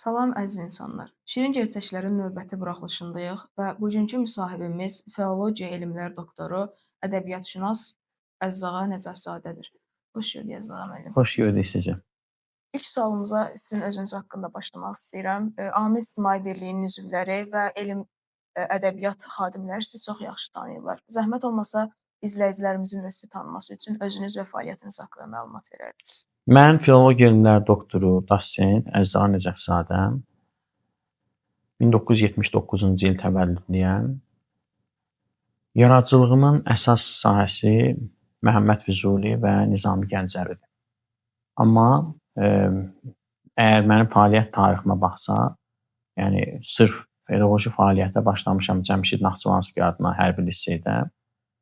Salam əziz insanlar. Şirin gerçəklərin növbəti buraxılışındayıq və bugünkü müsahibimiz filologiya elmlər doktoru, ədəbiyyatşünas Əzzağa Nəcəfzadədir. Xoş gördük Əzzağa müəllim. Xoş gördük sizi. İlk sualımıza sizin özünüz haqqında başlamaq istəyirəm. Amil İctimai Birliyinin üzvləri və elm ədəbiyyat xadimləri sizi çox yaxşı tanıyırlar. Zəhmət olmasa izləyicilərimizin də sizi tanıması üçün özünüz və fəaliyyətiniz haqqında məlumat verərdiniz. Mən filologiya elmlər doktoru, dosent Əzzağa Nəcəfzadə. 1979-cu il təvəllüdlüyəm. Yaradıcılığımın əsas sahəsi Məhəmməd Füzuli və Nizami Gəncəvidir. Amma əgər mənim fəaliyyət tariximə baxsaq, yəni sırf filoloji fəaliyyətə başlamışam Cəmşid Naxçıvanski adına hərbi liseydə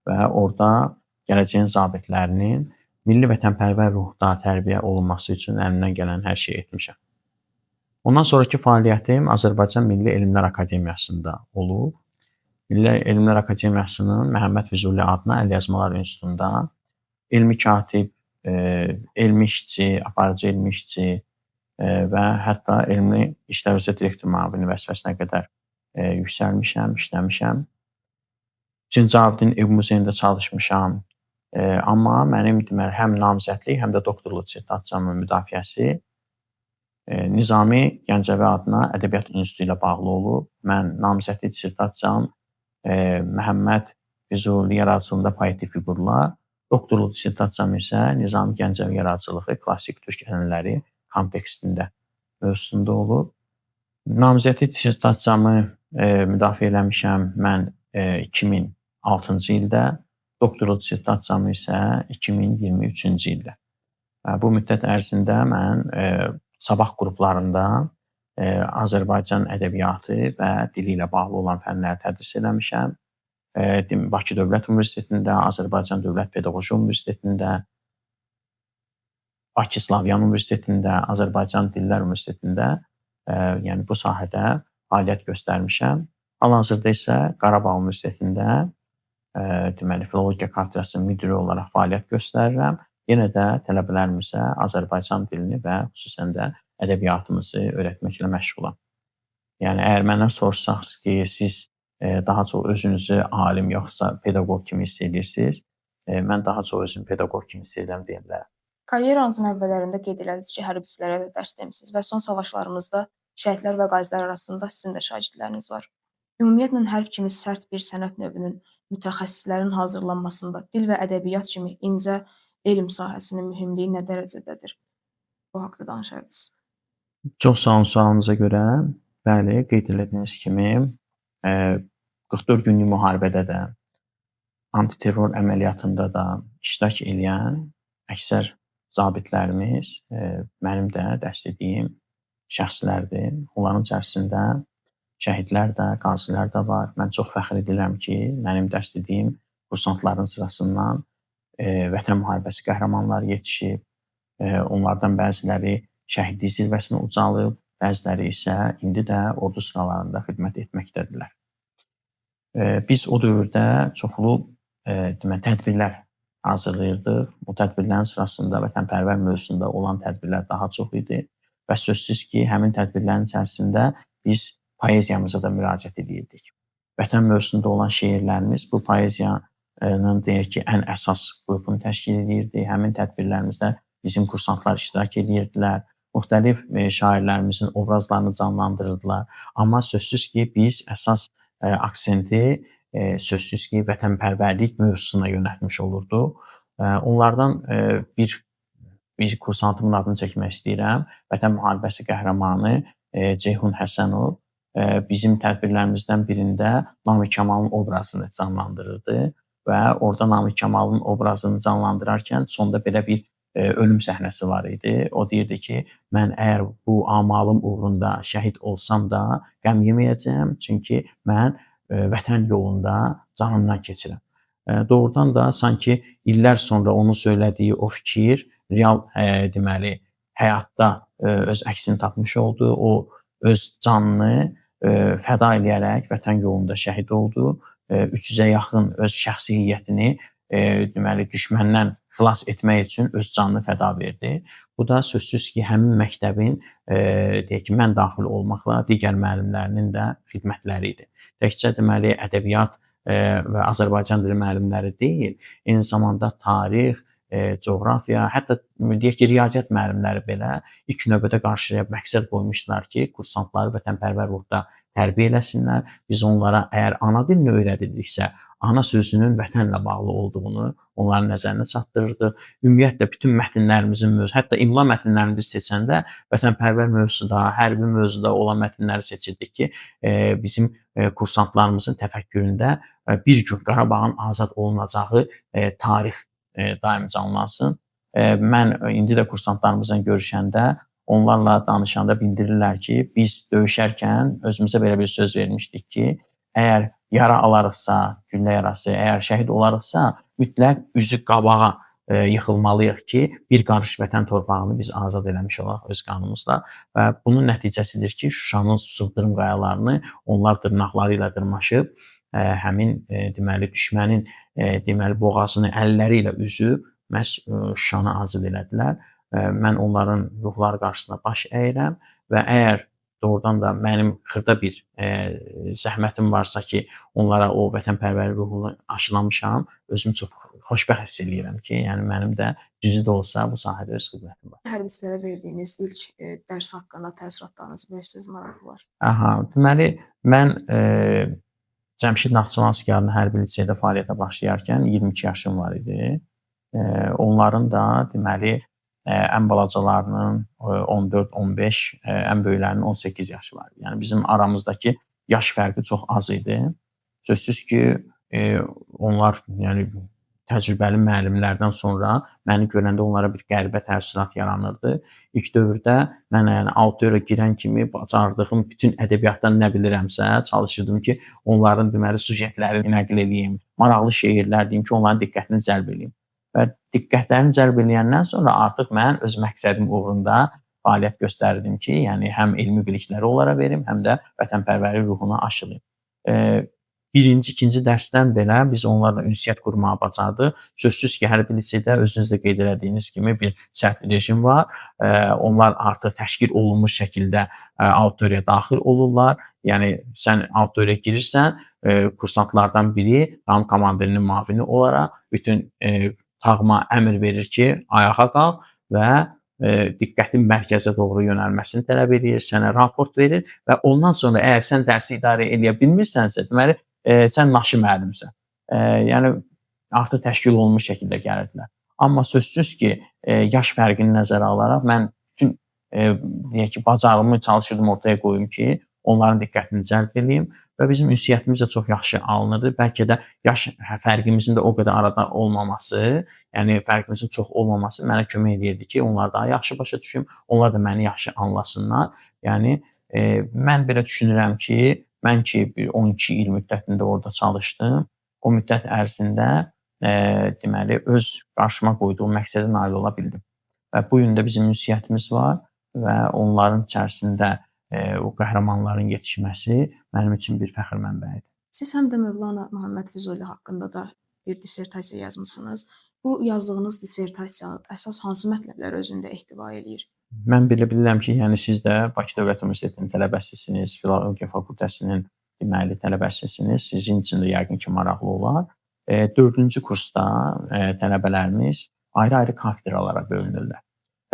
və orada gələcəyin zabitlərinin milli vətənpərvər ruhda tərbiyə olunması üçün əlimdən gələn hər şeyi etmişəm. Ondan sonraki fəaliyyətim Azərbaycan Milli Elmlər Akademiyasında olub. Milli Elmlər Akademiyasının Məhəmməd Füzuli adına Əlyazmalar İnstitutunda elmi katib, elmi işçi, aparıcı elmi işçi və hətta elmi işlər üzrə direktor müavini vəzifəsinə qədər yüksəlmişəm, işləmişəm. Cavidin ev muzeyində çalışmışam. Amma mənim həm namizədlik, həm də doktorluq dissertasiyamın müdafiəsi Nizami Gəncəvi adına Ədəbiyyat İnstitutu ilə bağlı olub. Mən namizədlik dissertasiyam Məhəmməd Füzuli yaradıcılığında poetik fiqurlar, doktorluq dissertasiyam isə Nizami Gəncəvi yaradıcılığı klassik türk ənənələri kontekstində mövzusunda olub. Namizədlik dissertasiyamı müdafiə eləmişəm mən 2006-cı ildə, doktorluq dissertasiyamı isə 2023-cü ildə. Bu müddət ərzində mən sabah qruplarında Azərbaycan ədəbiyyatı və dili ilə bağlı olan fənləri tədris eləmişəm. Bakı Dövlət Universitetində, Azərbaycan Dövlət Pedaqoji Universitetində, Bakı Slavyan Universitetində, Azərbaycan Dillər Universitetində, yəni bu sahədə fəaliyyət göstərmişəm. Hal-hazırda isə Qarabağ Universitetində filologiya kafedrasının müdiri olaraq fəaliyyət göstərirəm. Yenə də tələbələrimizə Azərbaycan dilini və xüsusən də ədəbiyyatımızı öyrətməklə məşğulam. Yəni əgər məndən soruşsaqsınız ki, siz daha çox özünüzü alim yoxsa pedaqoq kimi hiss edirsiniz, mən daha çox özümü pedaqoq kimi hiss edirəm deyə bilərəm. Karyeranızın əvvəllərində qeyd elədiniz ki, hərbiçilərə də dərs demisiniz və son savaşlarımızda şəhidlər və qazilər arasında sizin də şagirdləriniz var. Ümumiyyətlə hərb kimi sərt bir sənət növünün mütəxəssislərin hazırlanmasında dil və ədəbiyyat kimi incə elm sahəsinin mühümliyi nə dərəcədədir? Bu haqda danışardınız. Çox sağ olun sualınıza görə. Bəli, qeyd etdiyiniz kimi 44 günlük müharibədə də, antiterror əməliyyatında da iştirak edən əksər zabitlərimiz mənim də dəstəklədiyim şəxslərdir. Onların içərisində şəhidlər də, qazilər də var. Mən çox fəxr edirəm ki, mənim dəstəklədiyim kursantların sırasından Vətən müharibəsi qəhrəmanları yetişib. Onlardan bəziləri şəhidlik zirvəsinə ucalıb, bəziləri isə indi də ordu sıralarında xidmət etməkdədirlər. Biz o dövrdə çoxlu tədbirlər hazırlayırdıq. Bu tədbirlərin sırasında vətənpərvər mövzusunda olan tədbirlər daha çox idi və sözsüz ki, həmin tədbirlərin içərisində biz poeziyamıza da müraciət edirdik. Vətən mövzusunda olan şeirlərimiz bu poeziyanın deyək ki, ən əsas qrupunu təşkil edirdi. Həmin tədbirlərimizdə bizim kursantlar iştirak edirdilər. Müxtəlif şairlərimizin obrazlarını canlandırırdılar. Amma sözsüz ki, biz əsas aksenti sözsüz ki, vətənpərvərlik mövzusuna yönəltmiş olurduq. Onlardan bir kursantımın adını çəkmək istəyirəm. Vətən müharibəsi qəhrəmanı Ceyhun Həsənov bizim tədbirlərimizdən birində Namiq Kəmalın obrazını canlandırırdı və orada Namiq Kəmalın obrazını canlandırarkən sonda belə bir ölüm səhnəsi var idi. O deyirdi ki, mən əgər bu amalım uğrunda şəhid olsam da qəm yeməyəcəm, çünki mən vətən yolunda canımdan keçirəm. Doğrudan da sanki illər sonra onun söylədiyi o fikir real deməli həyatda öz əksini tapmış oldu. O öz canını fəda eləyərək vətən yolunda şəhid oldu. 300-ə yaxın öz şəxsi heyətini deməli düşməndən xilas etmək üçün öz canını fəda verdi. Bu da sözsüz ki, həmin məktəbin deyək ki, mən daxil olmaqla digər müəllimlərinin də xidmətləri idi. Təkcə deməli ədəbiyyat və Azərbaycan dili müəllimləri deyil, eyni zamanda tarix, coğrafiya, hətta deyək ki, riyaziyyat müəllimləri belə ilk növbədə qarşıya məqsəd qoymuşdular ki, kursantları vətənpərvər ruhda tərbiyə eləsinlər. Biz onlara əgər ana dilini öyrədirdiksə, ana sözünün vətənlə bağlı olduğunu onların nəzərinə çatdırırdıq. Ümumiyyətlə bütün mətnlərimizin hətta imla mətnlərimizi seçəndə vətənpərvər mövzuda, hərbi mövzuda olan mətnləri seçirdik ki, bizim kursantlarımızın təfəkküründə bir gün Qarabağın azad olunacağı tarix daim canlansın. Mən indi də kursantlarımızla görüşəndə onlarla danışanda bildirirlər ki, biz döyüşərkən özümüzə belə bir söz vermişdik ki, əgər yara alarıqsa, güllə yarası, əgər şəhid olarıqsa, mütləq üzü qabağa yıxılmalıyıq ki, bir qarış vətən torpağını biz azad eləmiş olaq öz qanımızla və bunun nəticəsidir ki, Şuşanın sıldırım qayalarını onlar dırnaqları ilə dırmaşıb, həmin deməli düşmənin deməli boğazını əlləri ilə üzüb məhz Şuşanı azad elədilər. Mən onların ruhları qarşısında baş əyirəm və əgər doğrudan da mənim xırda bir zəhmətim varsa ki, onlara o vətənpərvərlik ruhunu aşılamışam, özümü çox xoşbəxt hiss eləyirəm ki, yəni mənim də cüzi də olsa bu sahədə öz xidmətim var. Hərbiçilərə verdiyiniz ilk dərs haqqında təəssüratlarınızı bilirsiniz, maraqlı var. Deməli mən Cəmşid Naxçıvanski adlı hərbi liseydə fəaliyyətə başlayarkən 22 yaşım var idi. Onların da deməli ən balacalarının 14-15, ən böyüklərinin 18 yaşı var. Yəni bizim aramızdakı yaş fərqi çox az idi. Sözsüz ki, onlar yəni təcrübəli müəllimlərdən sonra məni görəndə onlara bir qəribə təəssürat yaranırdı. İlk dövrdə mən yəni auditoriya girən kimi bacardığım bütün ədəbiyyatdan nə bilirəmsə, çalışırdım ki, onların deməli sujetlərini nəql edeyim, maraqlı şeirlər deyim ki, onların diqqətini cəlb edeyim. Və diqqətlərini cəlb edəndən sonra artıq mən öz məqsədim uğrunda fəaliyyət göstərirdim ki, yəni həm elmi bilikləri onlara verim, həm də vətənpərvərlik ruhunu aşılayım. Birinci, ikinci dərsdən belə biz onlarla ünsiyyət qurmağı bacardıq. Sözsüz ki, hərbi liseydə özünüz də qeyd elədiyiniz kimi bir sərt rejim var. Onlar artıq təşkil olunmuş şəkildə auditoriyaya daxil olurlar. Yəni sən auditoriyaya girirsən, kursantlardan biri tam komandirinin müavini olaraq bütün tağıma əmr verir ki, ayağa qalx və diqqətin mərkəzə doğru yönəlməsini tələb edir, sənə raport verir və ondan sonra əgər sən dərsi idarə edə bilmirsənsə, deməli sən naşı müəllimsən. Yəni artıq təşkil olunmuş şəkildə gəlirdilər. Amma sözsüz ki, yaş fərqini nəzərə alaraq mən bütün deyək ki, bacarığımı çalışırdım ortaya qoyum ki, onların diqqətini cəlb edeyim və bizim ünsiyyətimiz də çox yaxşı alınırdı. Bəlkə də yaş fərqimizin də o qədər arada olmaması, yəni fərqimizin çox olmaması mənə kömək edirdi ki, onları daha yaxşı başa düşüm, onlar da məni yaxşı anlasınlar. Yəni mən belə düşünürəm ki, mən ki 12 il müddətində orada çalışdım. O müddət ərzində deməli öz qarşıma qoyduğum məqsədə nail ola bildim. Və bu gün də bizim ünsiyyətimiz var və onların içərisində o qəhrəmanların yetişməsi mənim üçün bir fəxr mənbəyidir. Siz həm də Mövlana Muhammed Füzuli haqqında da bir dissertasiya yazmısınız. Bu yazdığınız dissertasiya əsas hansı mətləbləri özündə ehtiva eləyir? Mən belə bilirəm ki, yəni siz də Bakı Dövlət Universitetinin tələbəsisiniz, Filologiya Fakültəsinin deməli tələbəsisiniz. Sizin üçün də yəqin ki, maraqlı olar. 4-cü kursda tələbələrimiz ayrı-ayrı kafedralara bölünürlər.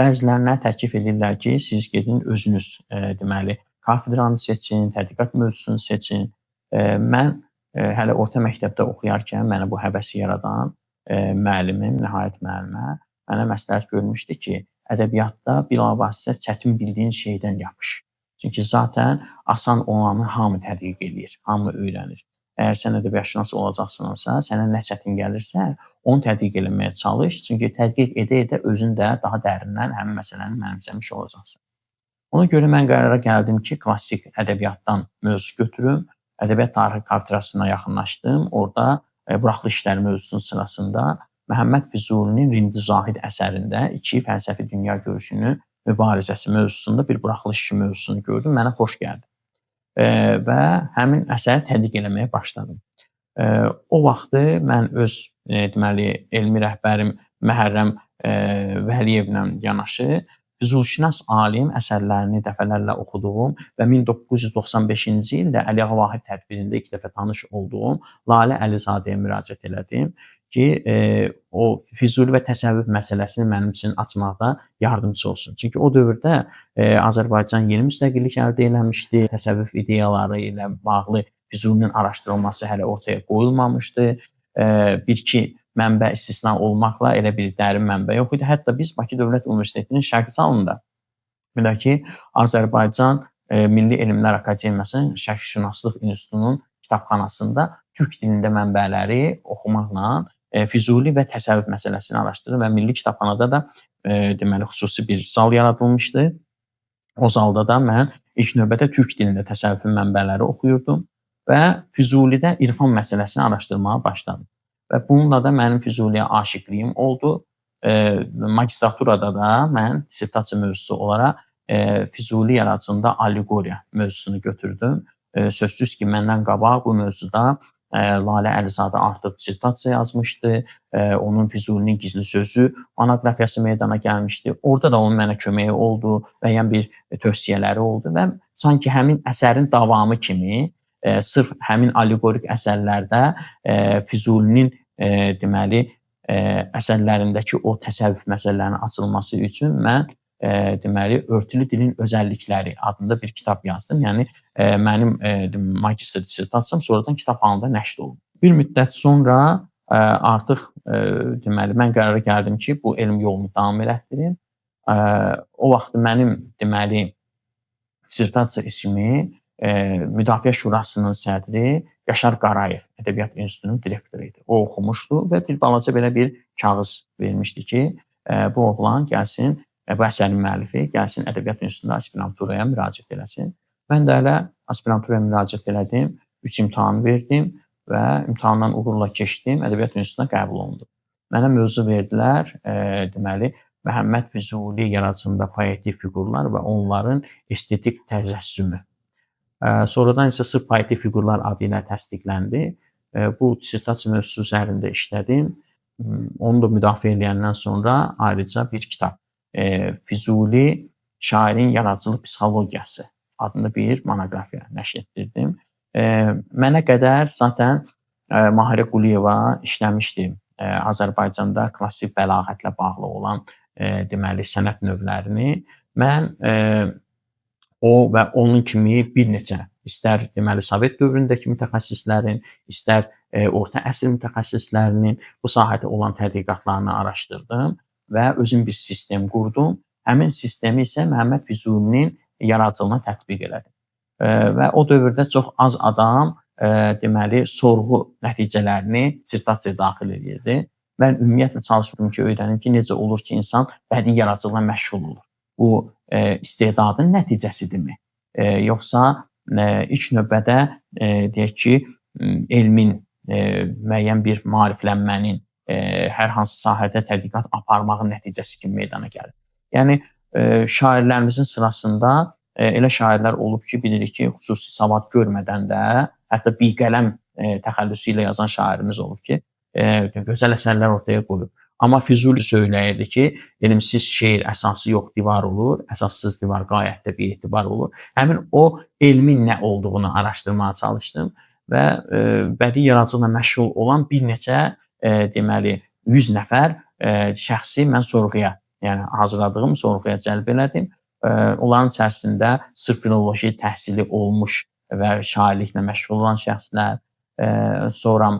Bəzilərinə təklif edirlər ki, siz gedin özünüz deməli kafedranı seçin, tədqiqat mövzusunu seçin. Mən hələ orta məktəbdə oxuyarkən mənə bu həvəsi yaradan müəllimim, Nəhayət müəllimə mənə məsləhət görmüşdü ki, ədəbiyyatda bilavasitə çətin bildiyin şeydən yapış. Çünki zaten asan olanı hamı tədqiq eləyir, hamı öyrənir. Əgər sən ədəbiyyatşünas olacaqsınsa, sənə nə çətin gəlirsə, onu tədqiq eləməyə çalış. Çünki tədqiq edə-edə özün də daha dərindən həmin məsələni mənimsəmiş olacaqsan. Ona görə mən qərara gəldim ki, klassik ədəbiyyatdan mövzu götürüm, ədəbiyyat tarixi kafedrasına yaxınlaşdım. Orada buraxılış işləri mövzusunun sırasında Məhəmməd Füzulinin Rindi Zahid əsərində iki fəlsəfi dünya görüşünün mübarizəsi mövzusunda bir buraxılış işi mövzusunu gördüm. Mənə xoş gəldi. Və həmin əsəri tədqiq eləməyə başladım. O vaxtı mən öz deməli elmi rəhbərim Məhərrəm Vəliyevlə yanaşı füzulişünas alim əsərlərini dəfələrlə oxuduğum və 1995-ci ildə Əliağa Vahid tədbirində ilk dəfə tanış olduğum Lalə Əlizadəyə müraciət elədim ki, o Füzuli və təsəvvüf məsələsini mənim üçün açmaqda yardımçı olsun. Çünki o dövrdə Azərbaycan yeni müstəqillik əldə eləmişdi, təsəvvüf ideyaları ilə bağlı Füzulinin araşdırılması hələ ortaya qoyulmamışdı. Bir-iki mənbə istisna olmaqla elə bir dərin mənbə yox idi. Hətta biz Bakı Dövlət Universitetinin şərq salonunda, belə ki, Azərbaycan Milli Elmlər Akademiyasının Şərqşünaslıq İnstitutunun kitabxanasında türk dilində mənbələri oxumaqla Füzuli və təsəvvüf məsələsini araşdırır və Milli Kitabxanada da deməli xüsusi bir zal yaradılmışdı. O zalda da mən ilk növbədə türk dilində təsəvvüfün mənbələri oxuyurdum və Füzulidə irfan məsələsini araşdırmağa başladım. Və bununla da mənim Füzuliyə aşiqliyim oldu. Magistraturada da mən dissertasiya mövzusu olaraq Füzuli yaradıcılığında allegoriya mövzusunu götürdüm. Sözsüz ki, məndən qabaq bu mövzuda Lalə Əlizadə artıq dissertasiya yazmışdı. Onun Füzulinin gizli sözü monoqrafiyası meydana gəlmişdi. Orada da onun mənə köməyi oldu, müəyyən bir tövsiyələri oldu və sanki həmin əsərin davamı kimi sırf həmin allegorik əsərlərdə Füzulinin deməli əsərlərindəki o təsəvvüf məsələlərinin açılması üçün mən deməli örtülü dilin özəllikləri adında bir kitab yazdım. Yəni mənim magistr dissertasiyam sonradan kitabxanada nəşr olundu. Bir müddət sonra artıq deməli mən qərara gəldim ki, bu elm yolunu davam elətdirim. O vaxt mənim deməli dissertasiya ismi Müdafiə Şurasının sədri Yaşar Qarayev, Ədəbiyyat İnstitutunun direktoru idi. O oxumuşdu və bir balaca belə bir kağız vermişdi ki, bu oğlan gəlsin, bu əsərin müəllifi gəlsin Ədəbiyyat İnstitutunda aspiranturaya müraciət eləsin. Mən də elə aspiranturaya müraciət elədim, 3 imtahanı verdim və imtahandan uğurla keçdim, Ədəbiyyat İnstitutuna qəbul olundum. Mənə mövzu verdilər, deməli, Məhəmməd Füzuli yaradıcılığında poetik fiqurlar və onların estetik təcəssümü. Sonradan isə sırf poetik fiqurlar adı ilə təsdiqləndi. Bu dissertasiya mövzusu üzərində işlədim. Onu da müdafiə edəndən sonra ayrıca bir kitab, Füzuli şairin yaradıcılıq psixologiyası adında bir monoqrafiya nəşr etdirdim. Mənə qədər zaten Mahirə Quliyeva işləmişdi Azərbaycanda klassik bəlağətlə bağlı olan deməli sənət növlərini. Mən o və onun kimi bir neçə istər deməli Sovet dövründəki mütəxəssislərin, istər orta əsr mütəxəssislərinin bu sahədə olan tədqiqatlarını araşdırdım və özüm bir sistem qurdum. Həmin sistemi isə Məhəmməd Füzulinin yaradıcılığına tətbiq elədim. Və o dövrdə çox az adam deməli sorğu nəticələrini dissertasiyaya daxil edirdi. Mən ümumiyyətlə çalışdım ki, öyrənim ki, necə olur ki, insan bədii yaradıcılıqla məşğul olur. Bu istedadın nəticəsidirmi? Yoxsa ilk növbədə deyək ki, elmin müəyyən bir maariflənmənin hər hansı sahədə tədqiqat aparmağın nəticəsi kimi meydana gəlir. Yəni şairlərimizin sırasında elə şairlər olub ki, bilirik ki, xüsusi savad görmədən də, hətta biqələm təxəllüsü ilə yazan şairimiz olub ki, gözəl əsərlər ortaya qoyub. Amma Füzuli söyləyirdi ki, elmsiz şeir əsası yox, divar olur, əsassız divar qayət də bir etibar olur. Həmin o elmin nə olduğunu araşdırmağa çalışdım və bədii yaradıcılıqla məşğul olan bir neçə deməli 100 nəfər şəxsi mən sorğuya, yəni hazırladığım sorğuya cəlb elədim. Onların içərisində sırf filoloji təhsili olmuş və şairliklə məşğul olan şəxslər, sonra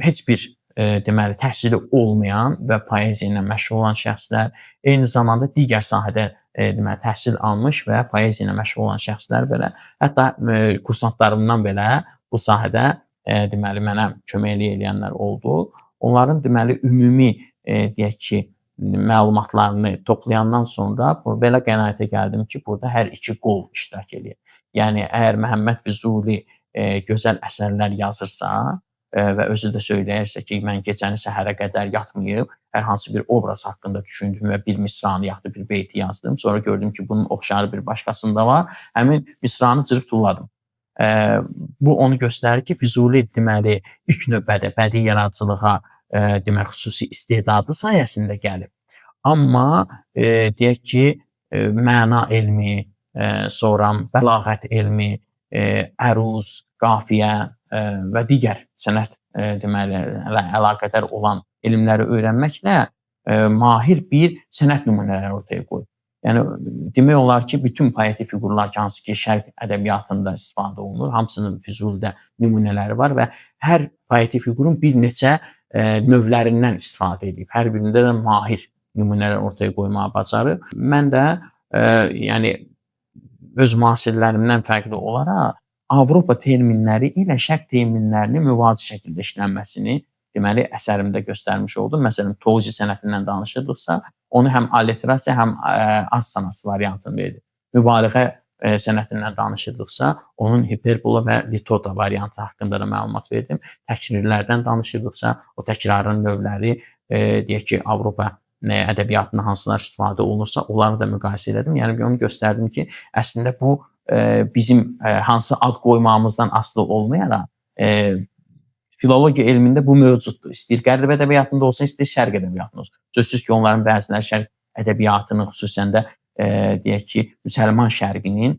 heç bir deməli təhsili olmayan və poeziya ilə məşğul olan şəxslər, eyni zamanda digər sahədə deməli təhsil almış və poeziya ilə məşğul olan şəxslər belə, hətta kursantlarımdan belə bu sahədə deməli mənə köməklik edənlər oldu. Onların deməli ümumi deyək ki, məlumatlarını toplayandan sonra belə qənaətə gəldim ki, burada hər iki qol iştirak edir. Yəni əgər Məhəmməd Füzuli gözəl əsərlər yazırsa və özü də söyləyirsə ki, mən gecəni səhərə qədər yatmayıb, hər hansı bir obraz haqqında düşündüm və bir misranı yaxud bir beyti yazdım. Sonra gördüm ki, bunun oxşarı bir başqasında var. Həmin misranı cırıb tulladım. Bu onu göstərir ki, Füzuli deməli ilk növbədə bədii yaradıcılığa demək xüsusi istedadı sayəsində gəlib. Amma deyək ki, məna elmi, sonra bəlağət elmi, əruz, qafiyə və digər sənət deməli əlaqədar olan elmləri öyrənməklə mahir bir sənət nümunələri ortaya qoyub. Yəni demək olar ki, bütün poetik fiqurlar ki, hansı ki şərq ədəbiyyatında istifadə olunur, hamısının Füzulidə nümunələri var və hər poetik fiqurun bir neçə növlərindən istifadə edib. Hər birində də mahir nümunələr ortaya qoymağı bacarır. Mən də yəni öz müasirlərimdən fərqli olaraq Avropa terminləri ilə şərq terminlərinin müvazi şəkildə işlənməsini deməli əsərimdə göstərmiş oldum. Məsələn, Tozi sənətindən danışırdıqsa, onu həm alliterasiya, həm az sanası variantını verdim. Mübaliğə sənətindən danışırdıqsa, onun hiperbola və litoda variantı haqqında da məlumat verdim. Təkrirlərdən danışırdıqsa, o təkrarın növləri, deyək ki, Avropa ədəbiyyatında hansılar istifadə olunursa, onları da müqayisə elədim. Yəni onu göstərdim ki, əslində bu bizim hansı ad qoymağımızdan asılı olmayaraq filologiya elmində bu mövcuddur. İstəyir qərb ədəbiyyatında olsun, istəyir şərq ədəbiyyatında olsun. Sözsüz ki, onların bəziləri şərq ədəbiyyatının, xüsusən də deyək ki, müsəlman şərqinin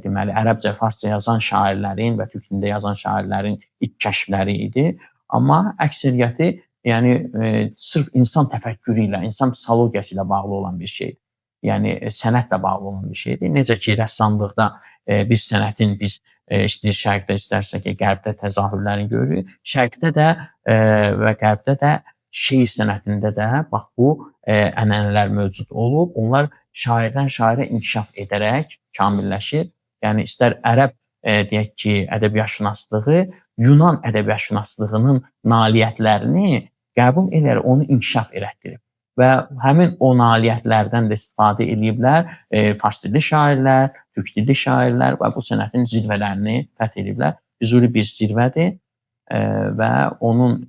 deməli ərəbcə, farsça yazan şairlərin və türk dilində yazan şairlərin ilk kəşfləri idi. Amma əksəriyyəti yəni sırf insan təfəkkürü ilə, insan psixologiyası ilə bağlı olan bir şeydir. Yəni sənətlə bağlı olan bir şeydir. Necə ki, rəssamlıqda bir sənətin biz istəyir şərqdə, istərsə ki, qərbdə təzahürlərini görürük. Şərqdə də və qərbdə də şeir sənətində də bax bu ənənələr mövcud olub. Onlar şairdən şairə inkişaf edərək kamilləşir. Yəni istər ərəb deyək ki, ədəbiyyatşünaslığı Yunan ədəbiyyatşünaslığının nailiyyətlərini qəbul edərək onu inkişaf elətdirib. Və həmin o nailiyyətlərdən də istifadə ediblər fars dilli şairlər, türk dilli şairlər və bu sənətin zirvələrini fəth ediblər. Füzuli bir zirvədir və onun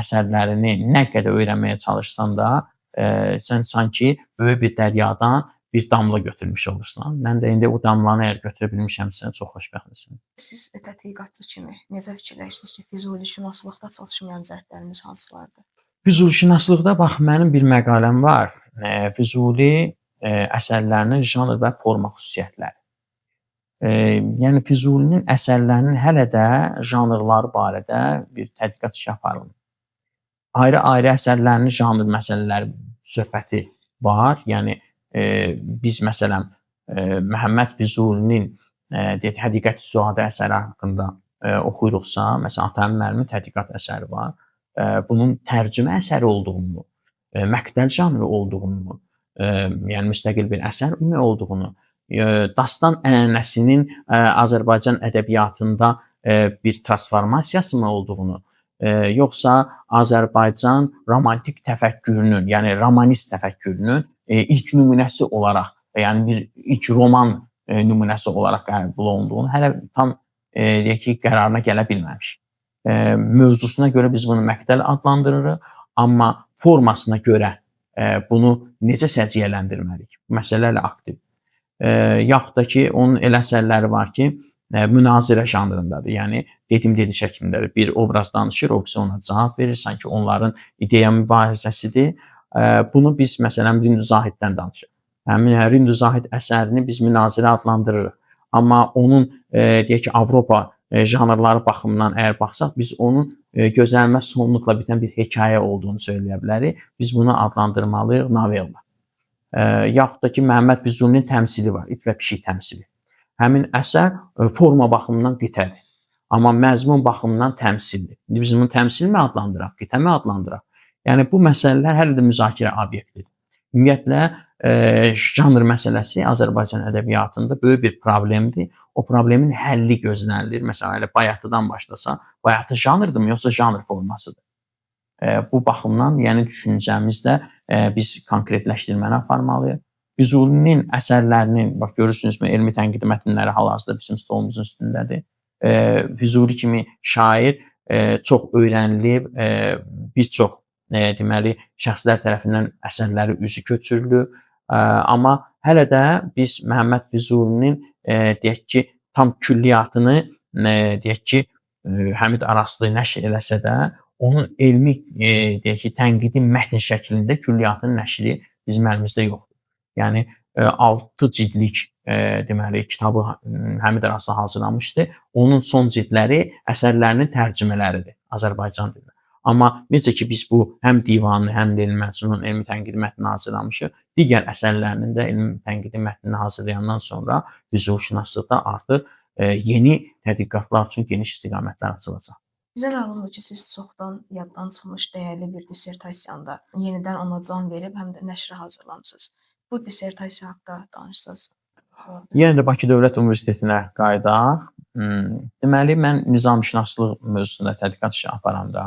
əsərlərini nə qədər öyrənməyə çalışsan da sən sanki böyük bir dəryadan bir damla götürmüş olursan. Mən də indi o damlanı əgər götürə bilmişəmsə çox xoşbəxtəm. Siz tədqiqatçı kimi necə fikirləşirsiniz ki, Füzuli şünaslıqda çalışmayan cəhətlərimiz hansılardır? Füzulişünaslıqda bax mənim bir məqaləm var. Füzuli əsərlərinin janr və forma xüsusiyyətləri. Yəni Füzulinin əsərlərinin hələ də janrları barədə bir tədqiqat işi aparılır. Ayrı-ayrı əsərlərinin janr məsələləri söhbəti var. Yəni biz məsələn Məhəmməd Füzulinin deyək Həqiqət-i-Zühadə əsəri haqqında oxuyuruqsa, məsələn Atəmin müəllimin tədqiqat əsəri var. Bunun tərcümə əsəri olduğunu, məqtəl janrı olduğunu, yəni müstəqil bir əsər olduğunu, dastan ənənəsinin Azərbaycan ədəbiyyatında bir transformasiyası mı olduğunu, yoxsa Azərbaycan romantik təfəkkürünün, yəni romanist təfəkkürünün ilk nümunəsi olaraq, yəni bir ilk roman nümunəsi olaraq qəbul olunduğunu hələ tam deyək ki, qərarına gələ bilməmişik. Mövzusuna görə biz bunu məqtəl adlandırırıq, amma formasına görə bunu necə səciyyələndirməliyik? Bu məsələ ilə aktiv. Yaxud da ki, onun elə əsərləri var ki, münazirə janrındadır. Yəni, dedim-dedi şəklindədir. Bir obraz danışır, o birisi ona cavab verir, sanki onların ideya mübahisəsidir. Bunu biz, məsələn, Rindü Zahiddən danışırıq. Həmin Rindü Zahid əsərini biz münazirə adlandırırıq. Amma onun, deyək ki, Avropa janrları baxımından əgər baxsaq, biz onun gözlənilməz sonluqla bitən bir hekayə olduğunu söyləyə bilərik. Biz bunu adlandırmalıyıq novella. Yaxud da ki, Məhəmməd Füzulinin təmsili var, it və pişik təmsili. Həmin əsər forma baxımından qitədir, amma məzmun baxımından təmsildir. İndi biz bunu təmsil mi adlandıraq, qitə mi adlandıraq? Yəni, bu məsələlər hələ də müzakirə obyektidir. Ümumiyyətlə, janr məsələsi Azərbaycan ədəbiyyatında böyük bir problemdir. O problemin həlli gözlənilir. Məsələn, Bayatıdan başlasa, Bayatı janrdırmı, yoxsa janr formasıdır? Bu baxımdan, yəni düşüncəmizdə biz konkretləşdirməni aparmalıyıq. Füzulinin əsərlərinin, bax görürsünüzmü, elmi tənqidi mətnləri hal-hazırda bizim stolumuzun üstündədir. Füzuli kimi şair çox öyrənilib, bir çox deməli şəxslər tərəfindən əsərləri üzü köçürülüb. Amma hələ də biz Məhəmməd Füzulinin deyək ki, tam külliyyatını deyək ki, Həmid Araslı nəşr eləsə də, onun elmi, deyək ki, tənqidi mətn şəklində külliyyatın nəşri bizim əlimizdə yoxdur. Yəni 6 cildlik deməli kitabı Həmid Araslı hazırlamışdı. Onun son cildləri əsərlərinin tərcümələridir Azərbaycan dilinə. Amma necə ki biz bu həm divanı, həm də Elmi Məcnunun elmi tənqidi mətnini hazırlamışıq, digər əsərlərinin də elmi tənqidi mətnini hazırlayandan sonra hüquqşünaslıqda artıq yeni tədqiqatlar üçün geniş istiqamətlər açılacaq. Bizə məlumdur ki, siz çoxdan yaddan çıxmış dəyərli bir dissertasiyanda yenidən ona can verib, həm də nəşrə hazırlamısınız. Bu dissertasiya haqqında danışsanız. Yenə də Bakı Dövlət Universitetinə qayıdaq. Deməli, mən nizamşünaslıq mövzusunda tədqiqat işi aparanda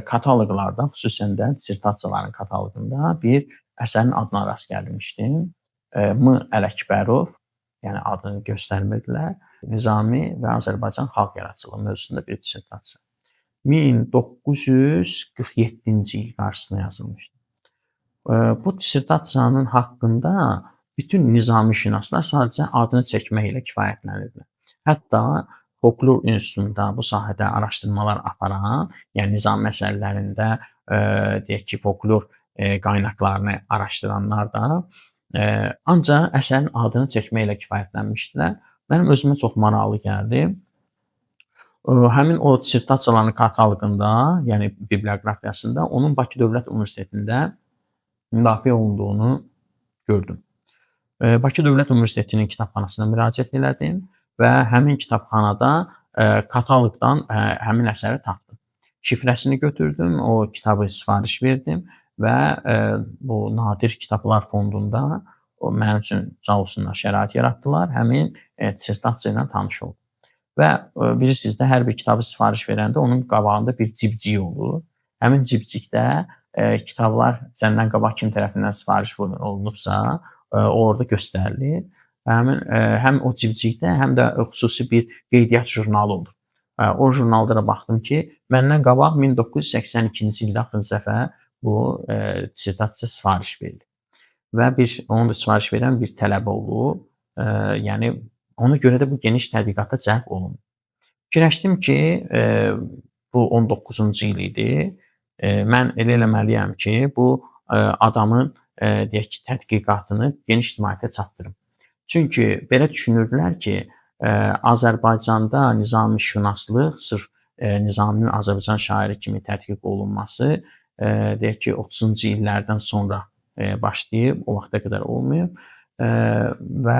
kataloqlarda, xüsusən də dissertasiyaların kataloqunda bir əsərin adına rast gəlmişdim. M. Ələkbərov, yəni adını göstərmirdilər. Nizami və Azərbaycan xalq yaradıcılığı mövzusunda bir dissertasiya. 1947-ci il qarşısına yazılmışdı. Bu dissertasiyanın haqqında bütün nizamşünaslar sadəcə adını çəkmək ilə kifayətlənirlər. Hətta Folklor İnstitutunda bu sahədə araşdırmalar aparan, yəni nizam məsələlərində deyək ki, folklor qaynaqlarını araşdıranlar da ancaq əsərin adını çəkmək ilə kifayətlənmişdilər. Mənim özümə çox maraqlı gəldi. Həmin o dissertasiyaların kataloqunda, yəni biblioqrafiyasında onun Bakı Dövlət Universitetində müdafiə olunduğunu gördüm. Bakı Dövlət Universitetinin kitabxanasına müraciət elədim və həmin kitabxanada kataloqdan həmin əsəri tapdım. Şifrəsini götürdüm, o kitabı sifariş verdim və bu Nadir Kitablar Fondunda mənim üçün sağ olsunlar şərait yaratdılar. Həmin dissertasiya ilə tanış oldum. Və bilirsiniz də hər bir kitabı sifariş verəndə onun qabağında bir cibcik olur. Həmin cibcikdə kitablar səndən qabaq kim tərəfindən sifariş olunubsa, orada göstərilir. Həm o cibcikdə, həm də xüsusi bir qeydiyyat jurnalı olur. O jurnalda da baxdım ki, məndən qabaq 1982-ci ildə axırıncı dəfə bu dissertasiya sifariş verilir. Və onu da sifariş verən bir tələbə olub. Yəni ona görə də bu geniş tədqiqata cəlb olunur. Fikirləşdim ki, bu 19-cu il idi. Mən elə eləməliyəm ki, bu adamın deyək ki, tədqiqatını geniş ictimaiyyətə çatdırım. Çünki belə düşünürdülər ki, Azərbaycanda nizamşünaslıq sırf Nizaminin Azərbaycan şairi kimi tədqiq olunması deyək ki, 30-cu illərdən sonra başlayıb, o vaxta qədər olmayıb və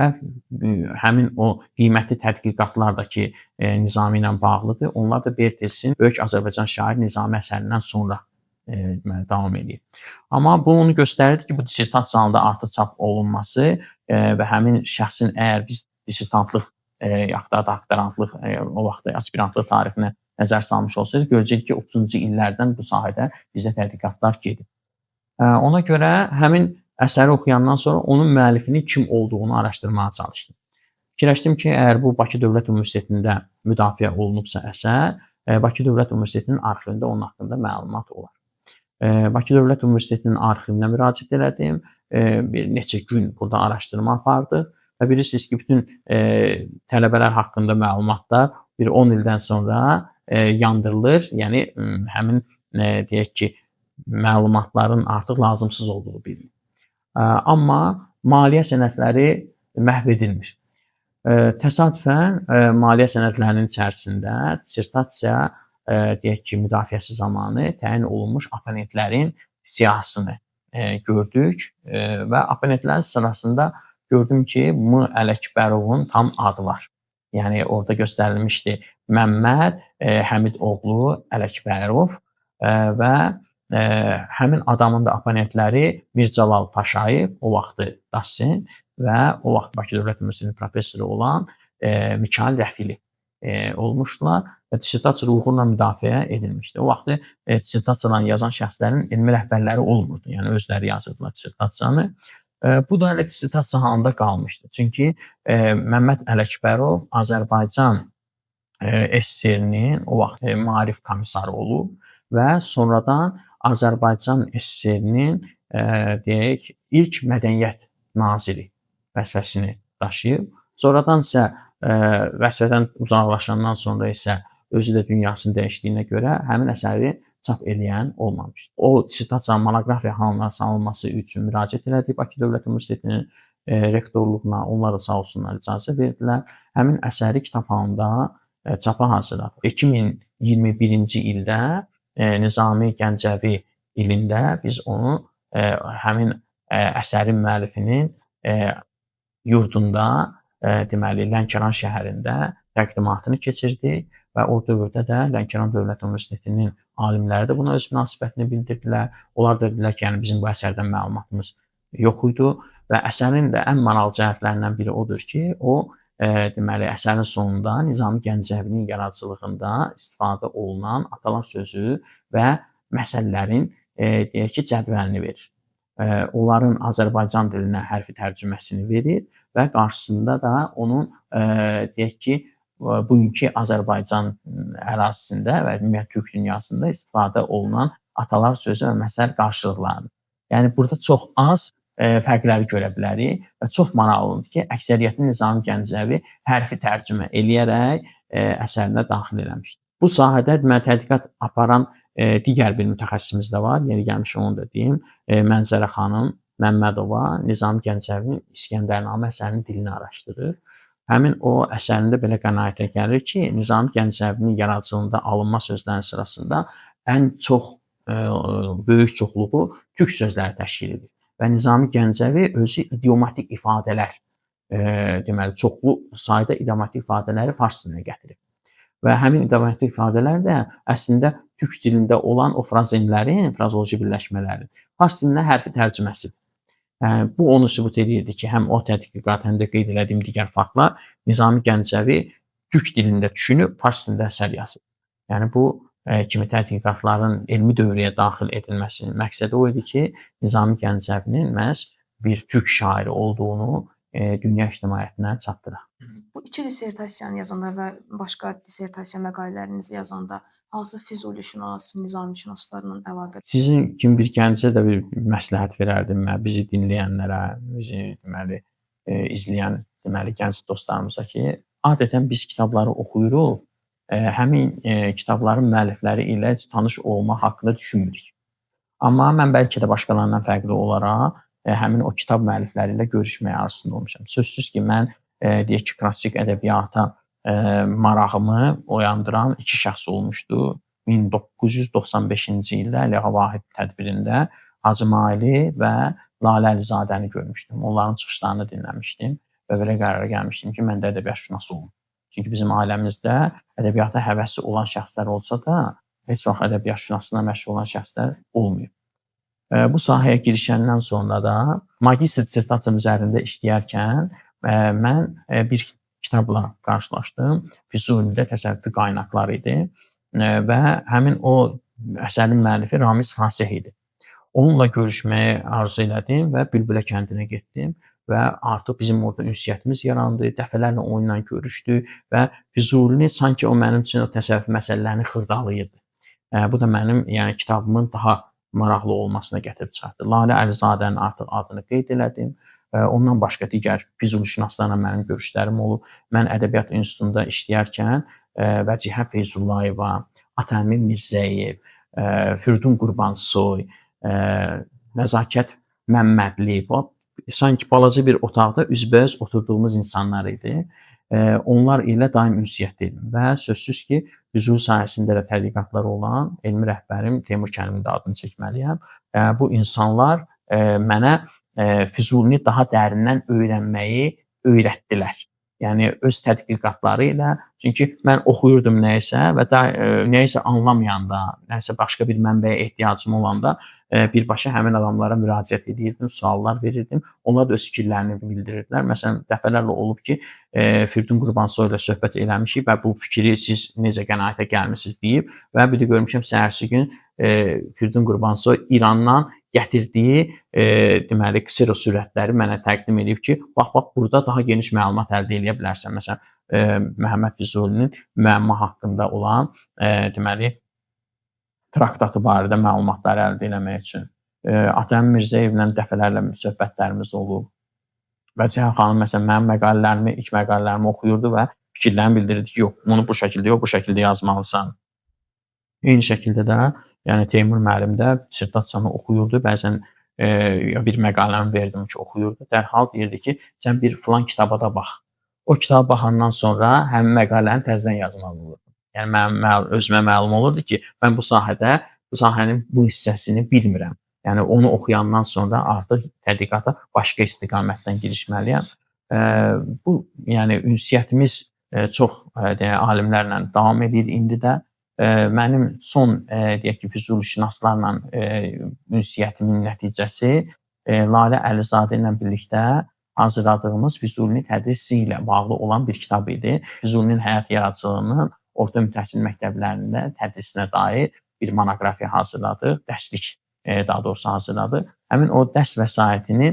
həmin o qiymətli tədqiqatlar da ki, Nizami ilə bağlıdır. Onlar da Bertelsin Böyük Azərbaycan şairi Nizami əsərindən sonra davam edir. Amma bu onu göstərir ki, bu dissertasiyanın da artıq çap olunması və həmin şəxsin əgər biz dissertantlıq yaxud da doktorantlıq o vaxtda aspirantlıq tarifinə nəzər salmış olsaydı, görəcəyik ki, 30-cu illərdən bu sahədə bizdə tədqiqatlar gedir. Ona görə həmin əsəri oxuyandan sonra onun müəllifinin kim olduğunu araşdırmağa çalışdım. Fikirləşdim ki, əgər bu Bakı Dövlət Universitetində müdafiə olunubsa əsər, Bakı Dövlət Universitetinin arxivində onun haqqında məlumat olar. Bakı Dövlət Universitetinin arxivinə müraciət elədim. Bir neçə gün burada araşdırma apardıq və bilirsiniz ki, bütün tələbələr haqqında məlumatlar bir 10 ildən sonra yandırılır. Yəni həmin deyək ki, məlumatların artıq lazımsız olduğu bilinir. Amma maliyyə sənədləri məhv edilmir. Təsadüfən maliyyə sənədlərinin içərisində dissertasiya deyək ki, müdafiəsi zamanı təyin olunmuş abonentlərin siyahısını gördük və abonentlərin sırasında gördüm ki, M. Ələkbərovun tam adı var. Yəni orada göstərilmişdi Məmməd Həmidoğlu Ələkbərov və həmin adamın da abonentləri Mircəlal Paşayev, o vaxtı Dasen və o vaxt Bakı Dövlət Universitetinin professoru olan Mikail Rəfili olmuşdular və dissertasiya uğurla müdafiə edilmişdi. O vaxtı dissertasiyalarını yazan şəxslərin elmi rəhbərləri olmurdu. Yəni özləri yazırdılar dissertasiyanı. Bu da hələ dissertasiya halında qalmışdı. Çünki Məmməd Ələkbərov Azərbaycan SSR-nin o vaxt maarif komissarı olub və sonradan Azərbaycan SSR-nin deyək ilk mədəniyyət naziri vəzifəsini daşıyıb. Sonradan isə vəzifədən uzaqlaşandan sonra isə özü də dünyasını dəyişdiyinə görə həmin əsəri çap eləyən olmamışdı. O dissertasiya monoqrafiya halına salınması üçün müraciət elədi Bakı Dövlət Universitetinin rektorluğuna. Onlar da sağ olsunlar icazə verdilər. Həmin əsəri kitab halında çapa hazırladıq. 2021-ci ildə Nizami Gəncəvi ilində biz onu həmin əsərin müəllifinin yurdunda, deməli Lənkəran şəhərində təqdimatını keçirdik və o dövrdə də Lənkəran Dövlət Universitetinin alimləri də buna öz münasibətini bildirdilər. Onlar da dedilər ki, yəni bizim bu əsərdən məlumatımız yox idi və əsərin də ən maraqlı cəhətlərindən biri odur ki, o deməli əsərin sonunda Nizami Gəncəvinin yaradıcılığında istifadə olunan atalar sözü və məsələlərin deyək ki, cədvəlini verir. Onların Azərbaycan dilinə hərfi tərcüməsini verir və qarşısında da onun deyək ki, bugünkü Azərbaycan ərazisində və ümumiyyətlə Türk dünyasında istifadə olunan atalar sözü və məsəl qarşılıqlarını. Yəni burada çox az fərqləri görə bilərik və çox maraqlıdır ki, əksəriyyətini Nizami Gəncəvi hərfi tərcümə eləyərək əsərinə daxil eləmişdir. Bu sahədə tədqiqat aparan digər bir mütəxəssisimiz də var. Yeri gəlmişəm onu da deyim. Mənzərə xanım Məmmədova Nizami Gəncəvinin İskəndərnamə əsərinin dilini araşdırır. Həmin o əsərində belə qənaətə gəlir ki, Nizami Gəncəvinin yaradıcılığında alınma sözlərin sırasında ən çox böyük çoxluğu türk sözləri təşkil edir. Və Nizami Gəncəvi özü idiomatik ifadələr, deməli çoxlu sayda idiomatik ifadələri fars dilinə gətirib. Və həmin idiomatik ifadələr də əslində türk dilində olan o frazeologların, frazeoloji birləşmələrin fars dilinə hərfi tərcüməsidir. Bu onu sübut edirdi ki, həm o tədqiqat, həm də qeyd etdiyim digər faktlar Nizami Gəncəvi türk dilində düşünüb fars dilində əsər yazıb. Yəni bu kimi tədqiqatların elmi dövrəyə daxil edilməsinin məqsədi o idi ki, Nizami Gəncəvinin məhz bir türk şairi olduğunu dünya ictimaiyyətinə çatdıraq. Bu iki dissertasiyanı yazanda və başqa dissertasiya məqalələrinizi yazanda hansı Füzulişünas, Nizamişünaslarla əlaqə? Sizin kimi bir gəncə də bir məsləhət verərdim mən bizi dinləyənlərə, bizi deməli izləyən deməli gənc dostlarımıza ki, adətən biz kitabları oxuyuruq, həmin kitabların müəllifləri ilə tanış olma haqqında düşünmürük. Amma mən bəlkə də başqalarından fərqli olaraq həmin o kitab müəllifləri ilə görüşməyə arzusunda olmuşam. Sözsüz ki, mən deyək ki, klassik ədəbiyyata marağımı oyandıran iki şəxs olmuşdu. 1995-ci ildə Əliağa Vahid tədbirində Hacı Maili və Lalə Əlizadəni görmüşdüm. Onların çıxışlarını dinləmişdim və belə qərara gəlmişdim ki, mən də ədəbiyyatşünas olum. Çünki bizim ailəmizdə ədəbiyyata həvəsi olan şəxslər olsa da, heç vaxt ədəbiyyatşünaslığına məşğul olan şəxslər olmayıb. Bu sahəyə girişəndən sonra da magistr dissertasiyam üzərində işləyərkən mən bir kitabla qarşılaşdım. Füzulidə təsəvvüfi qaynaqlar idi və həmin o əsərin müəllifi Ramiz Fasih idi. Onunla görüşməyi arzu elədim və Bülbülə kəndinə getdim və artıq bizim orada ünsiyyətimiz yarandı. Dəfələrlə onunla görüşdük və Füzulini sanki o mənim üçün o təsəvvüf məsələlərini xırdalayırdı. Bu da mənim yəni kitabımın daha maraqlı olmasına gətirib çıxartdı. Lalə Əlizadənin artıq adını qeyd elədim. Ondan başqa digər Füzulişünaslarla mənim görüşlərim olub. Mən Ədəbiyyat İnstitutunda işləyərkən Vəcihə Feyzullayeva, Atəmin Mirzəyev, Firdun Qurbansoy, Nəzakət Məmmədli, sanki balaca bir otaqda üzbəüz oturduğumuz insanlar idi. Onlar ilə daim ünsiyyətdeydim və sözsüz ki, Füzuli sahəsində də tədqiqatlar olan elmi rəhbərim Teymur Kərimin də adını çəkməliyəm. Bu insanlar mənə Füzulini daha dərindən öyrənməyi öyrətdilər. Yəni öz tədqiqatları ilə, çünki mən oxuyurdum nəyisə və nəyisə anlamayanda, nəyisə başqa bir mənbəyə ehtiyacım olanda birbaşa həmin adamlara müraciət edirdim, suallar verirdim. Onlar da öz fikirlərini bildirirdilər. Məsələn, dəfələrlə olub ki, Firdun Qurbansoy ilə söhbət eləmişik və bu fikri siz necə qənaətə gəlmisiniz deyib və bir də görmüşəm səhərsi gün Firdun Qurbansoy İrandan gətirdiyi deməli ksero sürətləri mənə təqdim edib ki, bax burada daha geniş məlumat əldə edə bilərsən. Məsələn, Məhəmməd Füzulinin müəmma haqqında olan deməli traktatı barədə məlumatları əldə etmək üçün. Atəmin Mirzəyevlə dəfələrlə söhbətlərimiz olub. Vəcihə xanım məsələn mənim məqalələrimi, ilk məqalələrimi oxuyurdu və fikirlərini bildirirdi ki, yox, bunu bu şəkildə yox, bu şəkildə yazmalısan. Eyni şəkildə də, yəni Teymur müəllim də dissertasiyamı oxuyurdu. Bəzən bir məqaləmi verdim ki, oxuyurdu. Dərhal deyirdi ki, sən bir filan kitaba da bax. O kitaba baxandan sonra həmin məqaləni təzədən yazmalı olurdum. Yəni mənim özümə məlum olurdu ki, mən bu sahənin bu hissəsini bilmirəm. Yəni onu oxuyandan sonra artıq tədqiqata başqa istiqamətdən girişməliyəm. Bu yəni ünsiyyətimiz çox alimlərlə davam edir indi də. Mənim son deyək ki, füzulişünaslarla ünsiyyətimin nəticəsi Lalə Əlizadə ilə birlikdə hazırladığımız Füzulini tədrisi ilə bağlı olan bir kitab idi. Füzulinin həyat yaradıcılığının orta mütəhsil məktəblərində tədrisinə dair bir monoqrafiya hazırladıq, dərslik daha doğrusu hazırladıq. Həmin o dərs vəsaitini